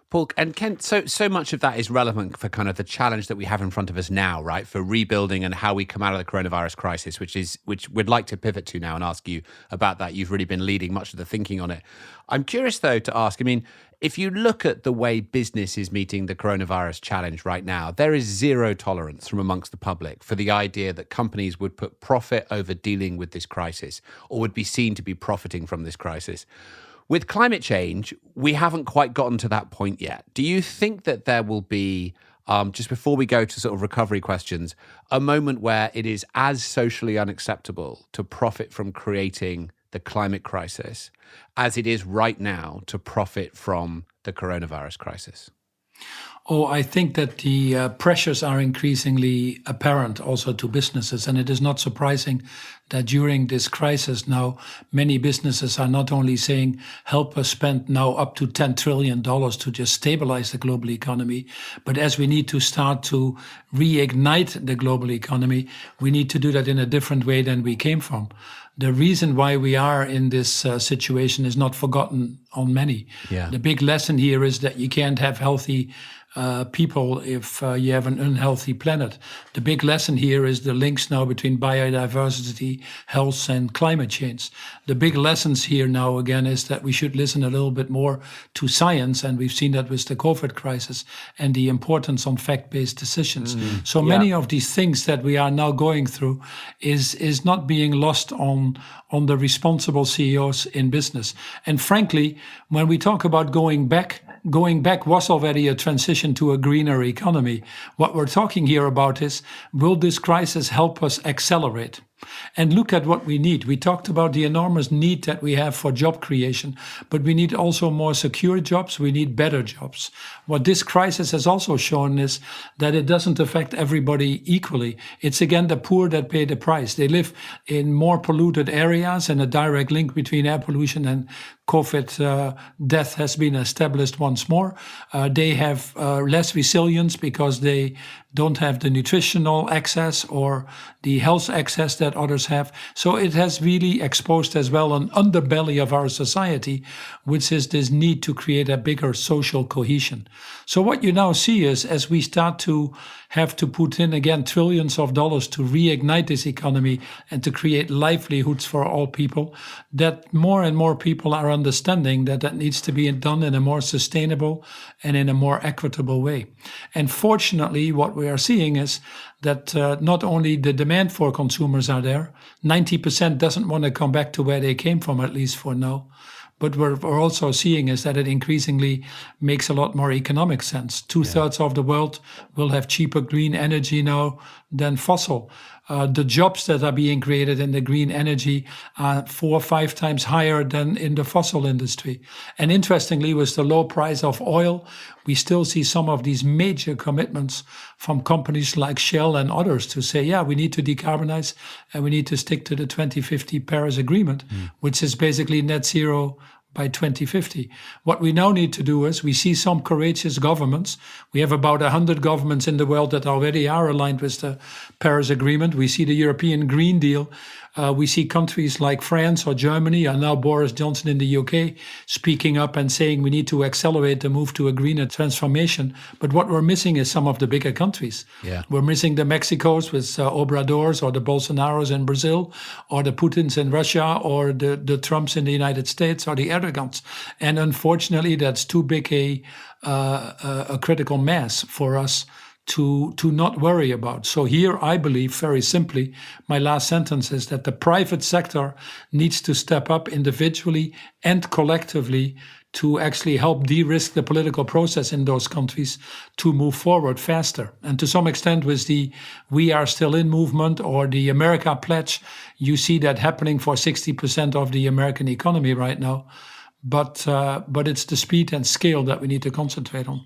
Paul and Ken, so much of that is relevant for kind of the challenge that we have in front of us now, right? For rebuilding and how we come out of the coronavirus crisis, which we'd like to pivot to now and ask you about that. You've really been leading much of the thinking on it. I'm curious, though, to ask, I mean, if you look at the way business is meeting the coronavirus challenge right now, there is zero tolerance from amongst the public for the idea that companies would put profit over dealing with this crisis or would be seen to be profiting from this crisis. With climate change, we haven't quite gotten to that point yet. Do you think that there will be, just before we go to sort of recovery questions, a moment where it is as socially unacceptable to profit from creating the climate crisis as it is right now to profit from the coronavirus crisis? Oh, I think that the pressures are increasingly apparent also to businesses. And it is not surprising that during this crisis now, many businesses are not only saying, help us spend now up to $10 trillion to just stabilize the global economy, but as we need to start to reignite the global economy, we need to do that in a different way than we came from. The reason why we are in this situation is not forgotten on many. Yeah. The big lesson here is that you can't have healthy people if you have an unhealthy planet. The big lesson here is the links now between biodiversity, health, and climate change. The big lessons here now again is that we should listen a little bit more to science, and we've seen that with the COVID crisis and the importance on fact-based decisions. So many of these things that we are now going through is not being lost on the responsible CEOs in business. And frankly, when we talk about going back was already a transition to a greener economy. What we're talking here about is, will this crisis help us accelerate? And look at what we need. We talked about the enormous need that we have for job creation, but we need also more secure jobs. We need better jobs. What this crisis has also shown is that it doesn't affect everybody equally. It's again the poor that pay the price. They live in more polluted areas, and a direct link between air pollution and COVID death has been established once more. They have less resilience because they don't have the nutritional access or the health access that others have. So it has really exposed as well an underbelly of our society, which is this need to create a bigger social cohesion. So what you now see is, as we start to have to put in again trillions of dollars to reignite this economy and to create livelihoods for all people, that more and more people are understanding that that needs to be done in a more sustainable and in a more equitable way. And fortunately, what we are seeing is that not only the demand for consumers are there, 90% doesn't want to come back to where they came from, at least for now. But what we're also seeing is that it increasingly makes a lot more economic sense. 2/3 of the world will have cheaper green energy now than fossil. The jobs that are being created in the green energy are 4 or 5 times higher than in the fossil industry. And interestingly, with the low price of oil, we still see some of these major commitments from companies like Shell and others to say, yeah, we need to decarbonize and we need to stick to the 2050 Paris Agreement, which is basically net zero by 2050. What we now need to do is, we see some courageous governments. We have about 100 governments in the world that already are aligned with the Paris Agreement. We see the European Green Deal. We see countries like France or Germany, and now Boris Johnson in the UK, speaking up and saying we need to accelerate the move to a greener transformation. But what we're missing is some of the bigger countries. Yeah. We're missing the Mexicos with Obradors, or the Bolsonaros in Brazil, or the Putins in Russia, or the Trumps in the United States, or the Erdogans. And unfortunately, that's too big a critical mass for us to not worry about. So here I believe very simply, my last sentence is that the private sector needs to step up individually and collectively to actually help de-risk the political process in those countries to move forward faster. And to some extent with the We Are Still In movement or the America Pledge, you see that happening for 60% of the American economy right now. But it's the speed and scale that we need to concentrate on.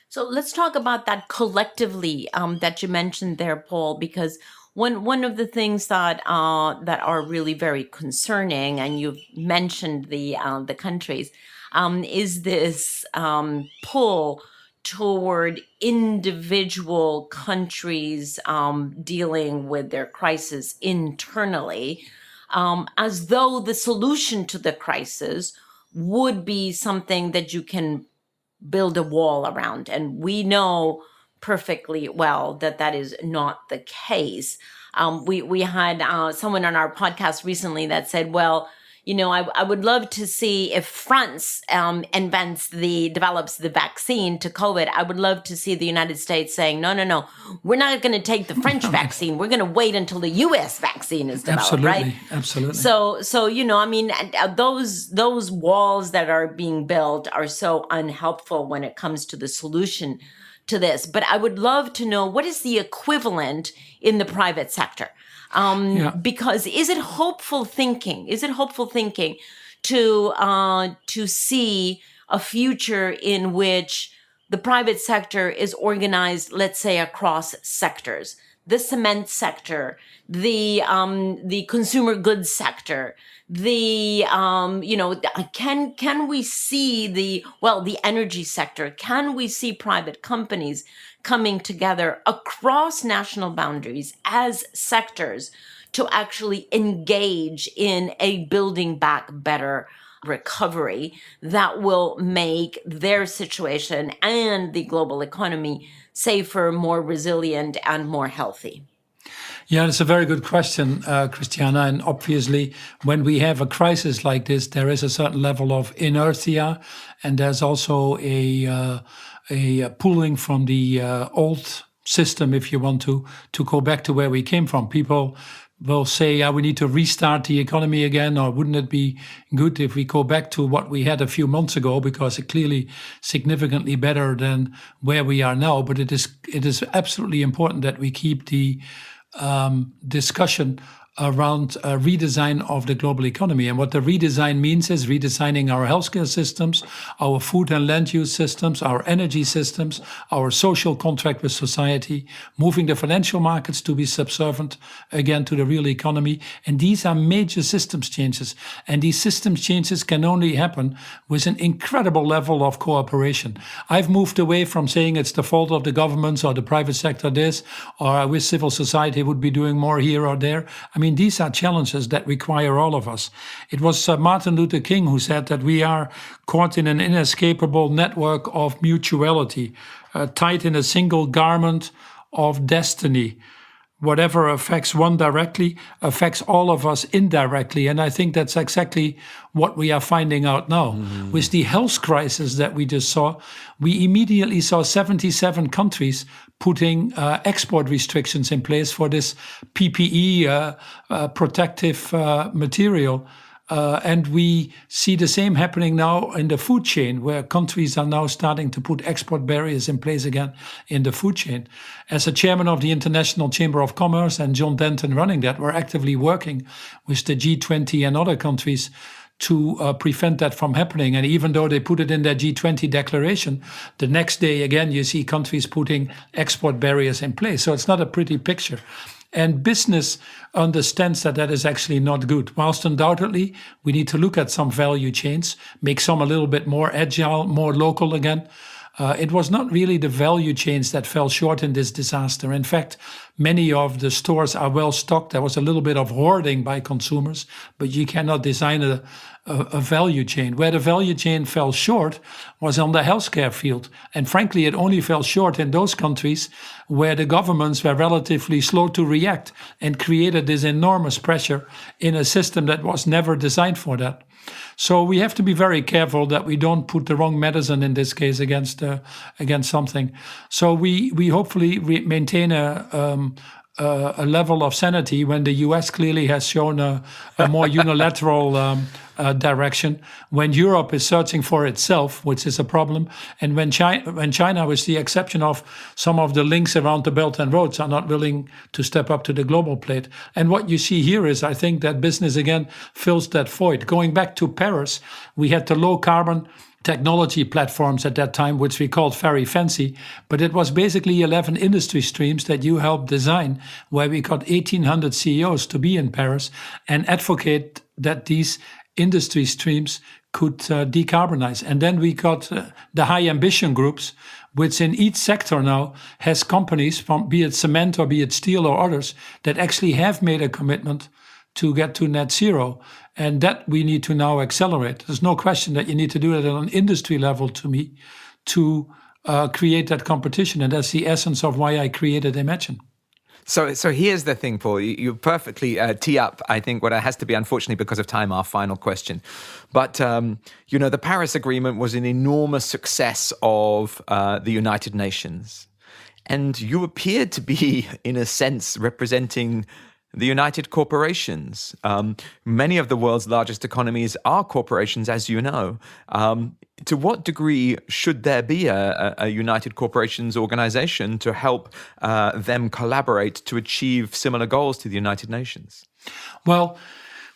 So let's talk about that collectively that you mentioned there, Paul, because one of the things that are really very concerning, and you've mentioned the countries, is this pull toward individual countries dealing with their crisis internally, as though the solution to the crisis would be something that you can build a wall around. And we know perfectly well that that is not the case. We had someone on our podcast recently that said, well, you know, I would love to see if France develops the vaccine to COVID. I would love to see the United States saying, no, we're not going to take the French vaccine. We're going to wait until the U.S. vaccine is developed, Absolutely, right? Absolutely. So you know, I mean, those walls that are being built are so unhelpful when it comes to the solution to this. But I would love to know, what is the equivalent in the private sector? Because is it hopeful thinking? Is it hopeful thinking to see a future in which the private sector is organized, let's say, across sectors? The cement sector, the consumer goods sector, can we see the energy sector? Can we see private companies coming together across national boundaries as sectors to actually engage in a building back better recovery that will make their situation and the global economy safer, more resilient, and more healthy? Yeah, it's a very good question, Christiana. And obviously, when we have a crisis like this, there is a certain level of inertia, and there's also a pulling from the old system, if you want to go back to where we came from. People will say, we need to restart the economy again, or wouldn't it be good if we go back to what we had a few months ago, because it's clearly significantly better than where we are now. But it is absolutely important that we keep the discussion around a redesign of the global economy. And what the redesign means is redesigning our healthcare systems, our food and land use systems, our energy systems, our social contract with society, moving the financial markets to be subservient again to the real economy. And these are major systems changes. And these systems changes can only happen with an incredible level of cooperation. I've moved away from saying it's the fault of the governments or the private sector this, or I wish civil society would be doing more here or there. I mean, these are challenges that require all of us. It was Martin Luther King who said that we are caught in an inescapable network of mutuality, tied in a single garment of destiny. Whatever affects one directly affects all of us indirectly. And I think that's exactly what we are finding out now. Mm-hmm. With the health crisis that we just saw, we immediately saw 77 countries putting export restrictions in place for this PPE, protective material. And we see the same happening now in the food chain, where countries are now starting to put export barriers in place again in the food chain. As a chairman of the International Chamber of Commerce and John Denton running that, we're actively working with the G20 and other countries to prevent that from happening. And even though they put it in their G20 declaration, the next day, again, you see countries putting export barriers in place. So it's not a pretty picture. And business understands that that is actually not good. Whilst undoubtedly, we need to look at some value chains, make some a little bit more agile, more local again. It was not really the value chains that fell short in this disaster. In fact, many of the stores are well stocked. There was a little bit of hoarding by consumers, but you cannot design a value chain. Where the value chain fell short was on the healthcare field. And frankly, it only fell short in those countries where the governments were relatively slow to react and created this enormous pressure in a system that was never designed for that. So we have to be very careful that we don't put the wrong medicine in this case against something. So we hopefully maintain a level of sanity when the US clearly has shown a more unilateral direction, when Europe is searching for itself, which is a problem, and when China, with the exception of some of the links around the Belt and Roads, are not willing to step up to the global plate. And what you see here is, I think, that business again fills that void. Going back to Paris, we had the low carbon technology platforms at that time, which we called very fancy, but it was basically 11 industry streams that you helped design, where we got 1,800 CEOs to be in Paris and advocate that these industry streams could decarbonize. And then we got the high ambition groups, which in each sector now has companies, from be it cement or be it steel or others, that actually have made a commitment to get to net zero. And that we need to now accelerate. There's no question that you need to do it on an industry level, to me, to create that competition. And that's the essence of why I created Imagine. So here's the thing, Paul. You perfectly tee up, I think, what has to be, unfortunately, because of time, our final question. But, the Paris Agreement was an enormous success of the United Nations. And you appeared to be, in a sense, representing the United Corporations. Many of the world's largest economies are corporations, as you know. To what degree should there be a United Corporations organization to help them collaborate to achieve similar goals to the United Nations? Well,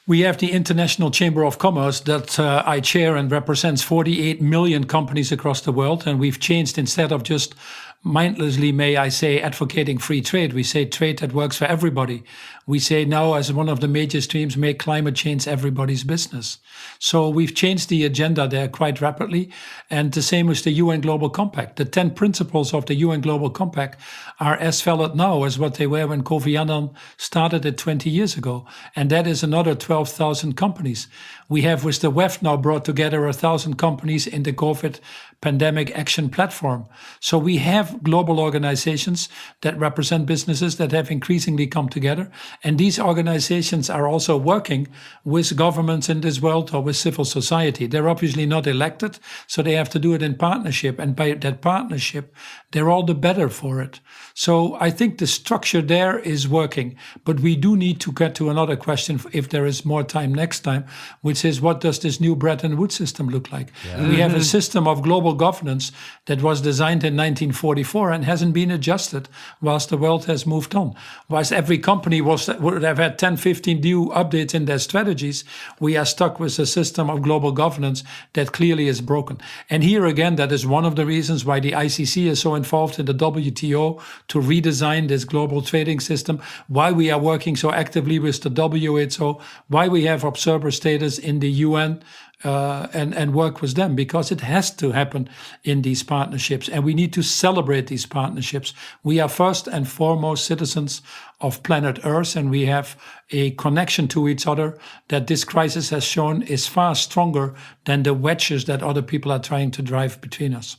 we have the International Chamber of Commerce that I chair and represents 48 million companies across the world. And we've changed, instead of just mindlessly, may I say, advocating free trade, we say trade that works for everybody. We say now, as one of the major streams, make climate change everybody's business. So we've changed the agenda there quite rapidly. And the same with the UN Global Compact. The 10 principles of the UN Global Compact are as valid now as what they were when Kofi Annan started it 20 years ago. And that is another 12,000 companies. We have, with the WEF, now brought together 1,000 companies in the COVID pandemic action platform. So we have global organizations that represent businesses that have increasingly come together. And these organizations are also working with governments in this world or with civil society. They're obviously not elected, so they have to do it in partnership. And by that partnership, they're all the better for it. So I think the structure there is working. But we do need to get to another question, if there is more time next time, which is, what does this new Bretton Woods system look like? Yeah. We have a system of global governance that was designed in 1944 and hasn't been adjusted whilst the world has moved on. Whilst every company would have had 10, 15 new updates in their strategies, we are stuck with a system of global governance that clearly is broken. And here again, that is one of the reasons why the ICC is so involved in the WTO to redesign this global trading system, why we are working so actively with the WHO, why we have observer status in the UN, and work with them, because it has to happen in these partnerships. And we need to celebrate these partnerships. We are first and foremost citizens of planet Earth, and we have a connection to each other that this crisis has shown is far stronger than the wedges that other people are trying to drive between us.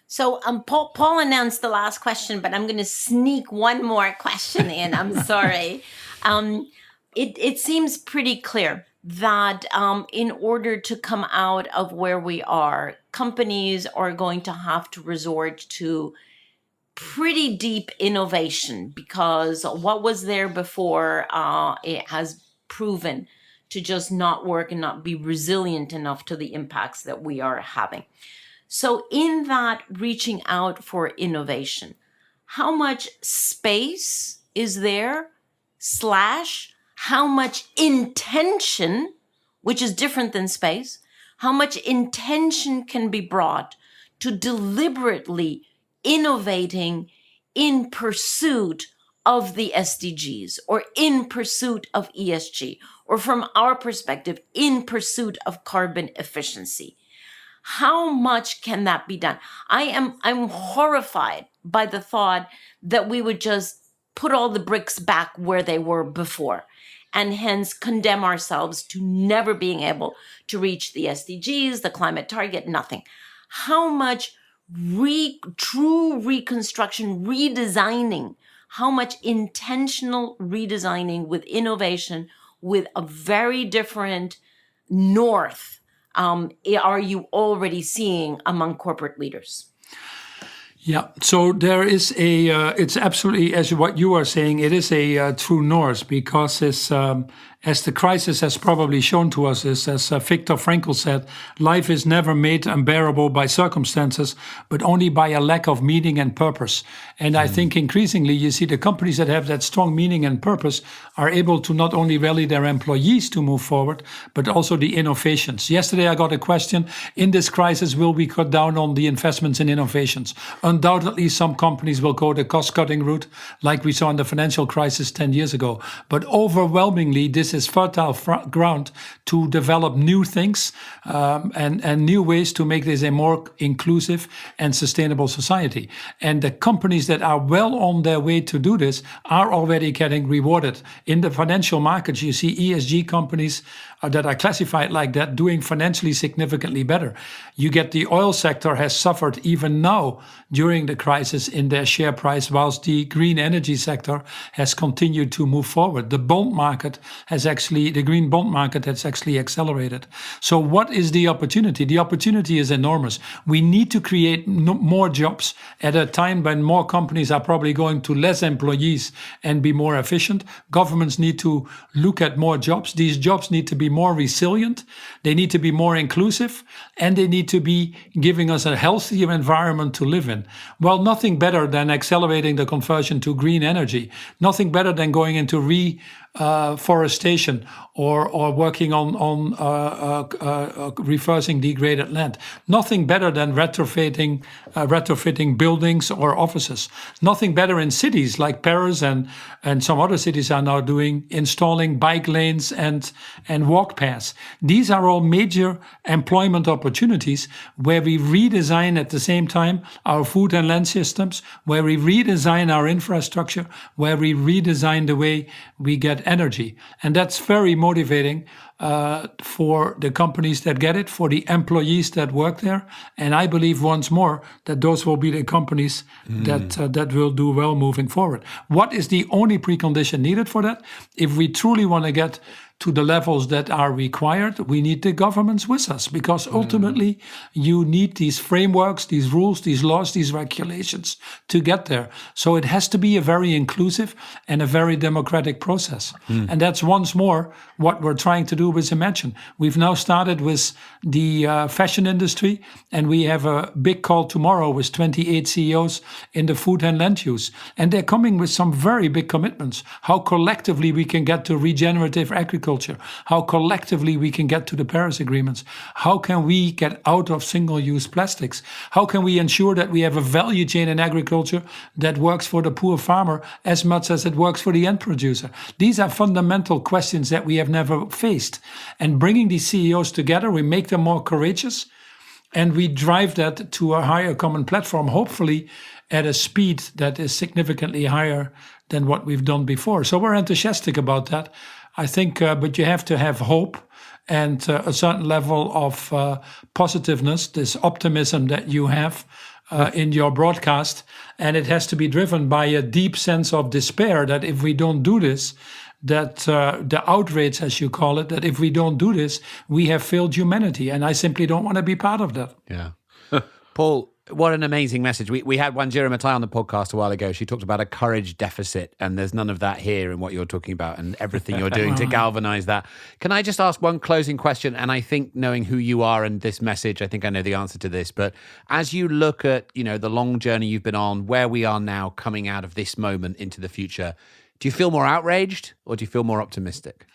So Paul announced the last question, but I'm going to sneak one more question in. I'm sorry. It seems pretty clear that in order to come out of where we are, companies are going to have to resort to pretty deep innovation, because what was there before, it has proven to just not work and not be resilient enough to the impacts that we are having. So in that reaching out for innovation, how much space is there / how much intention, which is different than space, how much intention can be brought to deliberately innovating in pursuit of the SDGs, or in pursuit of ESG, or from our perspective, in pursuit of carbon efficiency. How much can that be done? I'm horrified by the thought that we would just put all the bricks back where they were before, and hence condemn ourselves to never being able to reach the SDGs, the climate target, nothing. How much true reconstruction, redesigning, how much intentional redesigning with innovation, with a very different north are you already seeing among corporate leaders? Yeah, so there is it's absolutely, as what you are saying, it is a true north, because as the crisis has probably shown to us, is, as Viktor Frankl said, life is never made unbearable by circumstances, but only by a lack of meaning and purpose. And I think increasingly you see the companies that have that strong meaning and purpose are able to not only rally their employees to move forward, but also the innovations. Yesterday I got a question, in this crisis, will we cut down on the investments in innovations? Undoubtedly, some companies will go the cost-cutting route, like we saw in the financial crisis 10 years ago. But overwhelmingly, this is fertile ground to develop new things and new ways to make this a more inclusive and sustainable society. And the companies that are well on their way to do this are already getting rewarded. In the financial markets, you see ESG companies that are classified like that doing financially significantly better. You get the oil sector has suffered even now during the crisis in their share price, whilst the green energy sector has continued to move forward. The bond market has the green bond market has actually accelerated. So what is the opportunity? The opportunity is enormous. We need to create more jobs at a time when more companies are probably going to less employees and be more efficient. Governments need to look at more jobs. These jobs need to be more resilient. They need to be more inclusive, and they need to be giving us a healthier environment to live in. Well, nothing better than accelerating the conversion to green energy. Nothing better than going into reforestation or working on reversing degraded land. Nothing better than retrofitting buildings or offices. Nothing better in cities like Paris and some other cities are now doing, installing bike lanes and walk paths. These are all major employment opportunities where we redesign at the same time our food and land systems, where we redesign our infrastructure, where we redesign the way we get energy. And that's very motivating for the companies that get it, for the employees that work there. And I believe once more that those will be the companies that will do well moving forward. What is the only precondition needed for that? If we truly want to get to the levels that are required, we need the governments with us, because ultimately you need these frameworks, these rules, these laws, these regulations to get there. So it has to be a very inclusive and a very democratic process. And that's once more what we're trying to do with Imagine. We've now started with the fashion industry, and we have a big call tomorrow with 28 CEOs in the food and land use. And they're coming with some very big commitments, how collectively we can get to regenerative agriculture, how collectively we can get to the Paris agreements, how can we get out of single-use plastics, how can we ensure that we have a value chain in agriculture that works for the poor farmer as much as it works for the end producer. These are fundamental questions that we have never faced. And bringing these CEOs together, we make them more courageous, and we drive that to a higher common platform, hopefully at a speed that is significantly higher than what we've done before. So we're enthusiastic about that. I think, but you have to have hope and a certain level of positiveness, this optimism that you have in your broadcast. And it has to be driven by a deep sense of despair that if we don't do this, that the outrage, as you call it, that if we don't do this, we have failed humanity. And I simply don't want to be part of that. Yeah. Paul, what an amazing message. We had Wanjira Matai on the podcast a while ago. She talked about a courage deficit, and there's none of that here in what you're talking about and everything you're doing to galvanize that. Can I just ask one closing question? And I think knowing who you are and this message, I think I know the answer to this. But as you look at, the long journey you've been on, where we are now coming out of this moment into the future, do you feel more outraged or do you feel more optimistic?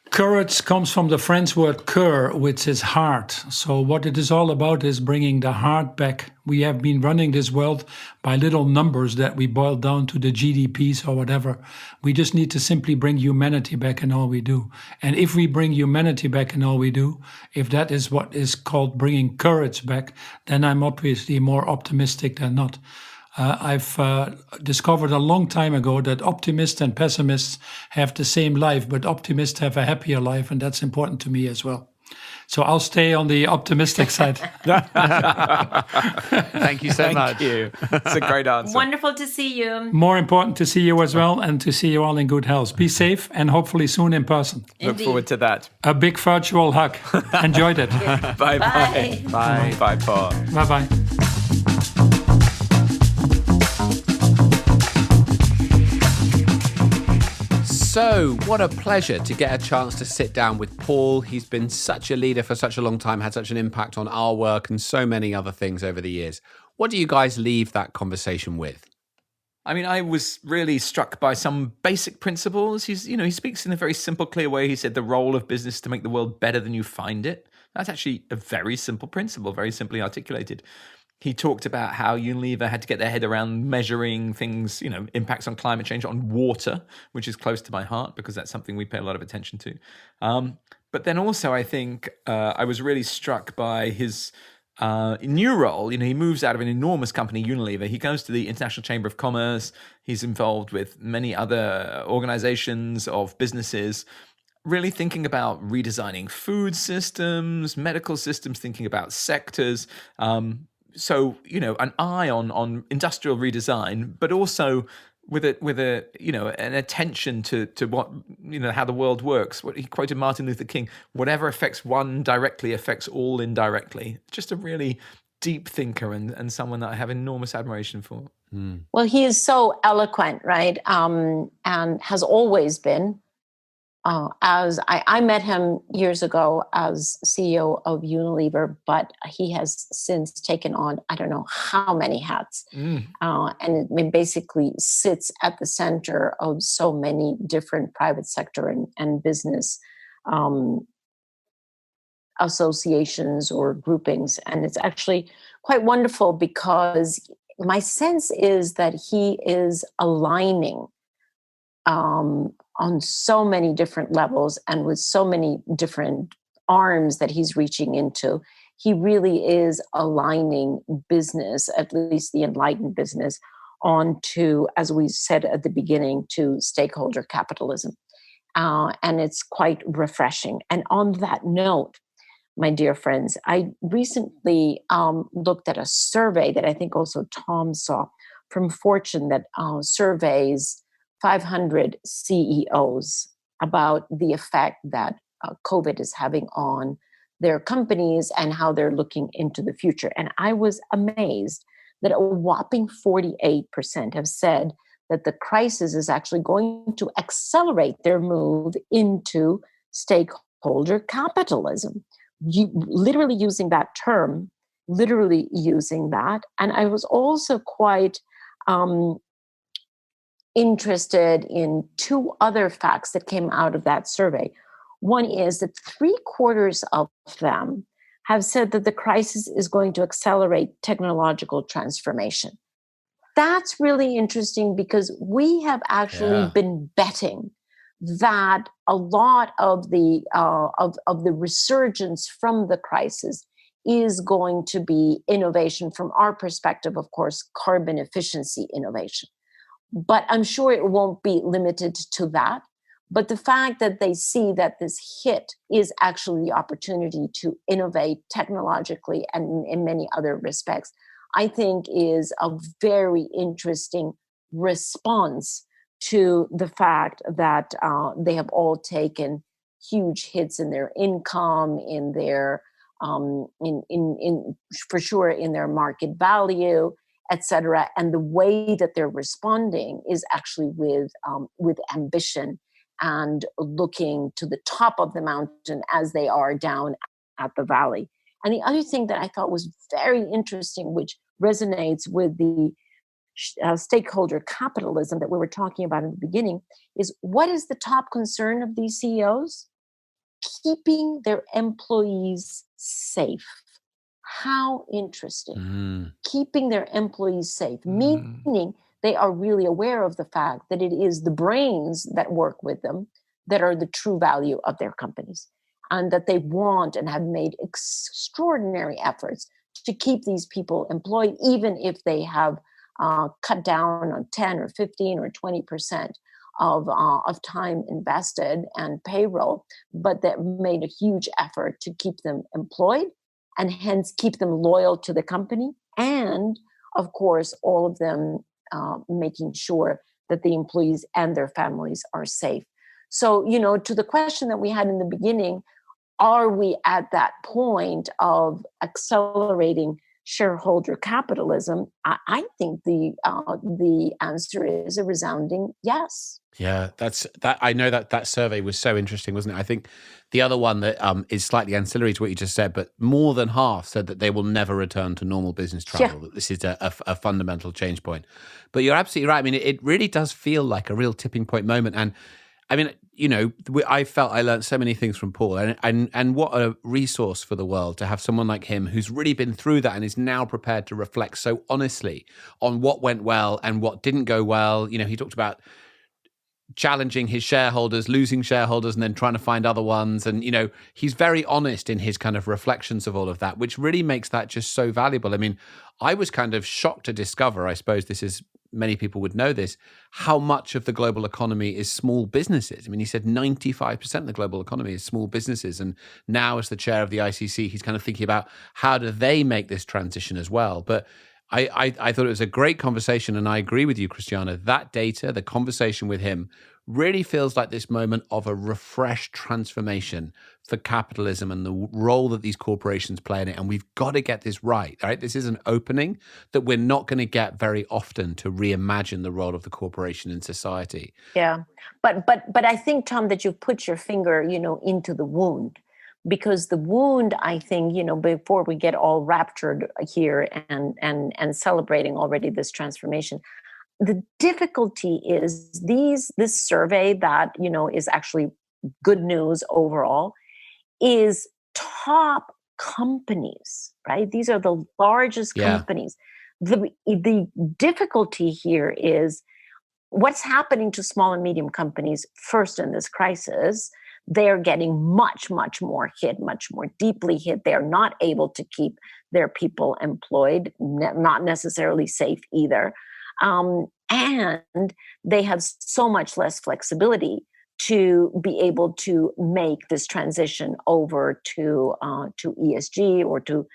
Courage comes from the French word cœur, which is heart. So what it is all about is bringing the heart back. We have been running this world by little numbers that we boil down to the GDPs or whatever. We just need to simply bring humanity back in all we do. And if we bring humanity back in all we do, if that is what is called bringing courage back, then I'm obviously more optimistic than not. I've discovered a long time ago that optimists and pessimists have the same life, but optimists have a happier life, and that's important to me as well. So I'll stay on the optimistic side. Thank you so much. Thank you. It's a great answer. Wonderful to see you. More important to see you as well, and to see you all in good health. Be safe, and hopefully soon in person. Look Indeed. forward to that. A big virtual hug. Enjoyed it. Bye. Bye. Bye. Bye, Paul. Bye-bye. So, what a pleasure to get a chance to sit down with Paul. He's been such a leader for such a long time, had such an impact on our work and so many other things over the years. What do you guys leave that conversation with? I mean, I was really struck by some basic principles. He speaks in a very simple, clear way. He said the role of business is to make the world better than you find it. That's actually a very simple principle, very simply articulated. He talked about how Unilever had to get their head around measuring things, impacts on climate change, on water, which is close to my heart because that's something we pay a lot of attention to. But then also, I think I was really struck by his new role. He moves out of an enormous company, Unilever. He goes to the International Chamber of Commerce. He's involved with many other organizations of businesses, really thinking about redesigning food systems, medical systems, thinking about sectors. So, an eye on industrial redesign, but also with an attention to what, how the world works. What he quoted Martin Luther King: whatever affects one directly affects all indirectly. Just a really deep thinker and someone that I have enormous admiration for. Well, he is so eloquent, right? And has always been. As I met him years ago as CEO of Unilever, but he has since taken on, I don't know how many hats. And it basically sits at the center of so many different private sector and business associations or groupings. And it's actually quite wonderful because my sense is that he is aligning on so many different levels and with so many different arms that he's reaching into. He really is aligning business, at least the enlightened business, onto, as we said at the beginning, to stakeholder capitalism. And it's quite refreshing. And on that note, my dear friends, I recently looked at a survey that I think also Tom saw from Fortune that surveys 500 CEOs about the effect that COVID is having on their companies and how they're looking into the future. And I was amazed that a whopping 48% have said that the crisis is actually going to accelerate their move into stakeholder capitalism. Literally using that term, And I was also quite interested in two other facts that came out of that survey. One is that 3/4 of them have said that the crisis is going to accelerate technological transformation. That's really interesting because we have actually been betting that a lot of the resurgence from the crisis is going to be innovation from our perspective, of course, carbon efficiency innovation. But I'm sure it won't be limited to that. But the fact that they see that this hit is actually the opportunity to innovate technologically and in many other respects, I think is a very interesting response to the fact that they have all taken huge hits in their income, in their for sure in their market value, etc. And the way that they're responding is actually with ambition and looking to the top of the mountain as they are down at the valley. And the other thing that I thought was very interesting, which resonates with the stakeholder capitalism that we were talking about in the beginning, is what is the top concern of these CEOs? Keeping their employees safe. How interesting. Keeping their employees safe, meaning they are really aware of the fact that it is the brains that work with them that are the true value of their companies, and that they want and have made extraordinary efforts to keep these people employed, even if they have cut down on 10 or 15 or 20% of time invested and payroll, but that made a huge effort to keep them employed and hence keep them loyal to the company. And of course, all of them making sure that the employees and their families are safe. So, to the question that we had in the beginning, are we at that point of accelerating shareholder capitalism? I think the answer is a resounding yes. Yeah, that. I know that survey was so interesting, wasn't it? I think the other one that is slightly ancillary to what you just said, but more than half said that they will never return to normal business travel. That this is a fundamental change point. But you're absolutely right. I mean, it really does feel like a real tipping point moment. And I mean, I felt I learned so many things from Paul, and what a resource for the world to have someone like him who's really been through that and is now prepared to reflect so honestly on what went well and what didn't go well. He talked about challenging his shareholders, losing shareholders, and then trying to find other ones. And, he's very honest in his kind of reflections of all of that, which really makes that just so valuable. I mean, I was kind of shocked to discover, I suppose this is, many people would know this, how much of the global economy is small businesses. I mean, he said 95% of the global economy is small businesses. And now as the chair of the ICC, he's kind of thinking about how do they make this transition as well. But I thought it was a great conversation, and I agree with you, Christiana. That data, the conversation with him, really feels like this moment of a refreshed transformation for capitalism and the role that these corporations play in it. And we've got to get this right. This is an opening that we're not going to get very often to reimagine the role of the corporation in society. Yeah, but I think, Tom, that you've put your finger, into the wound. Because the wound, I think, before we get all raptured here and celebrating already this transformation, the difficulty is this survey that, is actually good news overall, is top companies, right? These are the largest companies. The difficulty here is what's happening to small and medium companies first in this crisis. They're getting much, much more hit, much more deeply hit. They're not able to keep their people employed, not necessarily safe either. And they have so much less flexibility to be able to make this transition over to ESG or to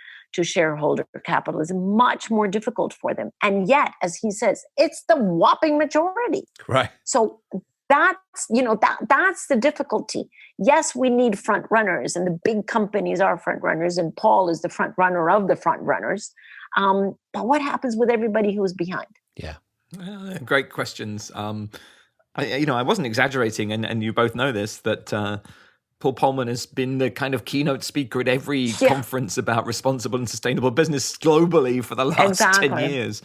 shareholder capitalism much more difficult for them. And yet, as he says, it's the whopping majority. Right. So that's the difficulty. Yes, we need front runners, and the big companies are front runners, and Paul is the front runner of the front runners. But what happens with everybody who's behind? Yeah. Great questions. I wasn't exaggerating, and you both know this, that Paul Polman has been the kind of keynote speaker at every conference about responsible and sustainable business globally for the last 10 years.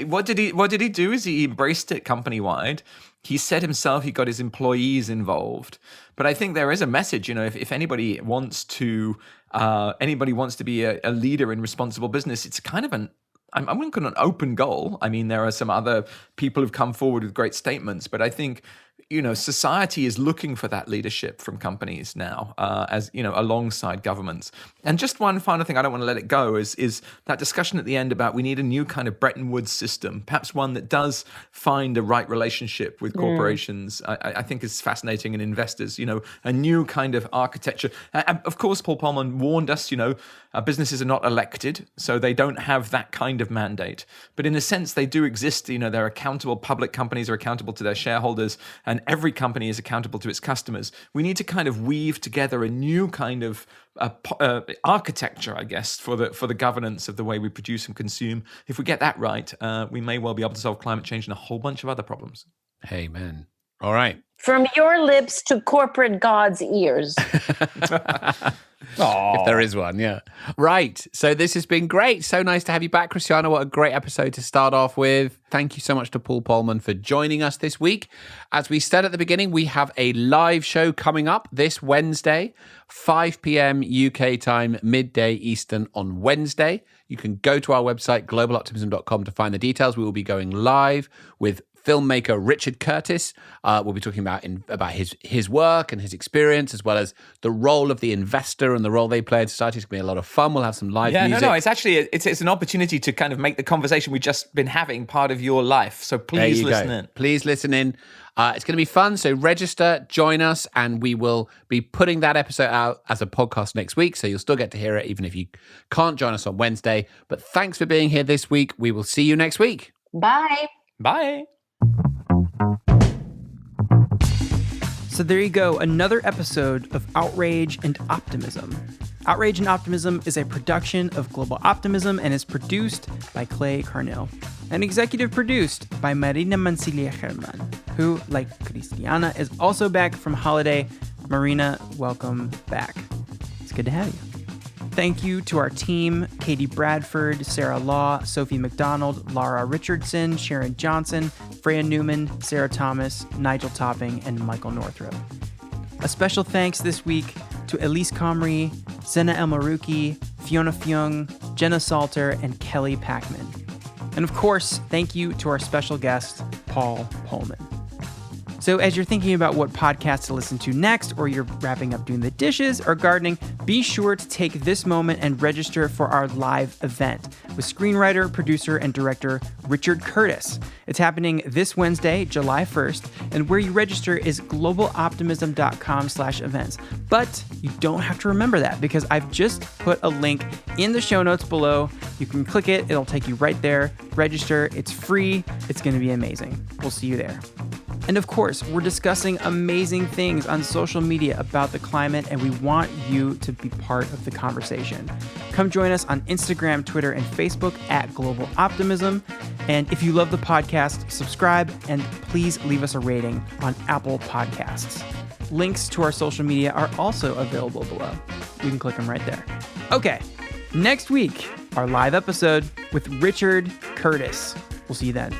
What did he do is he embraced it company-wide. He said himself he got his employees involved. But I think there is a message, if anybody wants to be a leader in responsible business, it's kind of I'm going to call it an open goal. I mean, there are some other people who've come forward with great statements, but I think, society is looking for that leadership from companies now, alongside governments. And just one final thing, I don't want to let it go, is that discussion at the end about we need a new kind of Bretton Woods system, perhaps one that does find the right relationship with corporations. I think is fascinating, and investors, a new kind of architecture. And of course, Paul Polman warned us, businesses are not elected, so they don't have that kind of mandate. But in a sense, they do exist. They're accountable. Public companies are accountable to their shareholders, and every company is accountable to its customers. We need to kind of weave together a new kind of architecture, I guess, for the governance of the way we produce and consume. If we get that right, we may well be able to solve climate change and a whole bunch of other problems. Amen. All right. From your lips to corporate God's ears. If there is one, yeah. Right. So this has been great. So nice to have you back, Christiana. What a great episode to start off with. Thank you so much to Paul Polman for joining us this week. As we said at the beginning, we have a live show coming up this Wednesday, 5 p.m. UK time, midday Eastern on Wednesday. You can go to our website, globaloptimism.com, to find the details. We will be going live with filmmaker Richard Curtis. We'll be talking about his work and his experience, as well as the role of the investor and the role they play in society. It's going to be a lot of fun. We'll have some live music. It's actually it's an opportunity to kind of make the conversation we've just been having part of your life. So please listen in. Please listen in. It's going to be fun. So register, join us, and we will be putting that episode out as a podcast next week. So you'll still get to hear it, even if you can't join us on Wednesday. But thanks for being here this week. We will see you next week. Bye. Bye. So there you go, another episode of Outrage and Optimism. Outrage and Optimism is a production of Global Optimism and is produced by Clay Carnell and executive produced by Marina Mancilia Herman, who, like Cristiana, is also back from holiday. Marina, welcome back. It's good to have you. Thank you to our team, Katie Bradford, Sarah Law, Sophie McDonald, Laura Richardson, Sharon Johnson, Freya Newman, Sarah Thomas, Nigel Topping, and Michael Northrup. A special thanks this week to Elise Comrie, Zena Elmaruki, Fiona Fyung, Jenna Salter, and Kelly Packman. And of course, thank you to our special guest, Paul Polman. So as you're thinking about what podcast to listen to next, or you're wrapping up doing the dishes or gardening, be sure to take this moment and register for our live event with screenwriter, producer, and director Richard Curtis. It's happening this Wednesday, July 1st, and where you register is globaloptimism.com/events. But you don't have to remember that, because I've just put a link in the show notes below. You can click it, it'll take you right there. Register, it's free, it's going to be amazing. We'll see you there. And of course, we're discussing amazing things on social media about the climate, and we want you to be part of the conversation. Come join us on Instagram, Twitter, and Facebook at Global Optimism. And if you love the podcast, subscribe and please leave us a rating on Apple Podcasts. Links to our social media are also available below. You can click them right there. Okay, next week, our live episode with Richard Curtis. We'll see you then.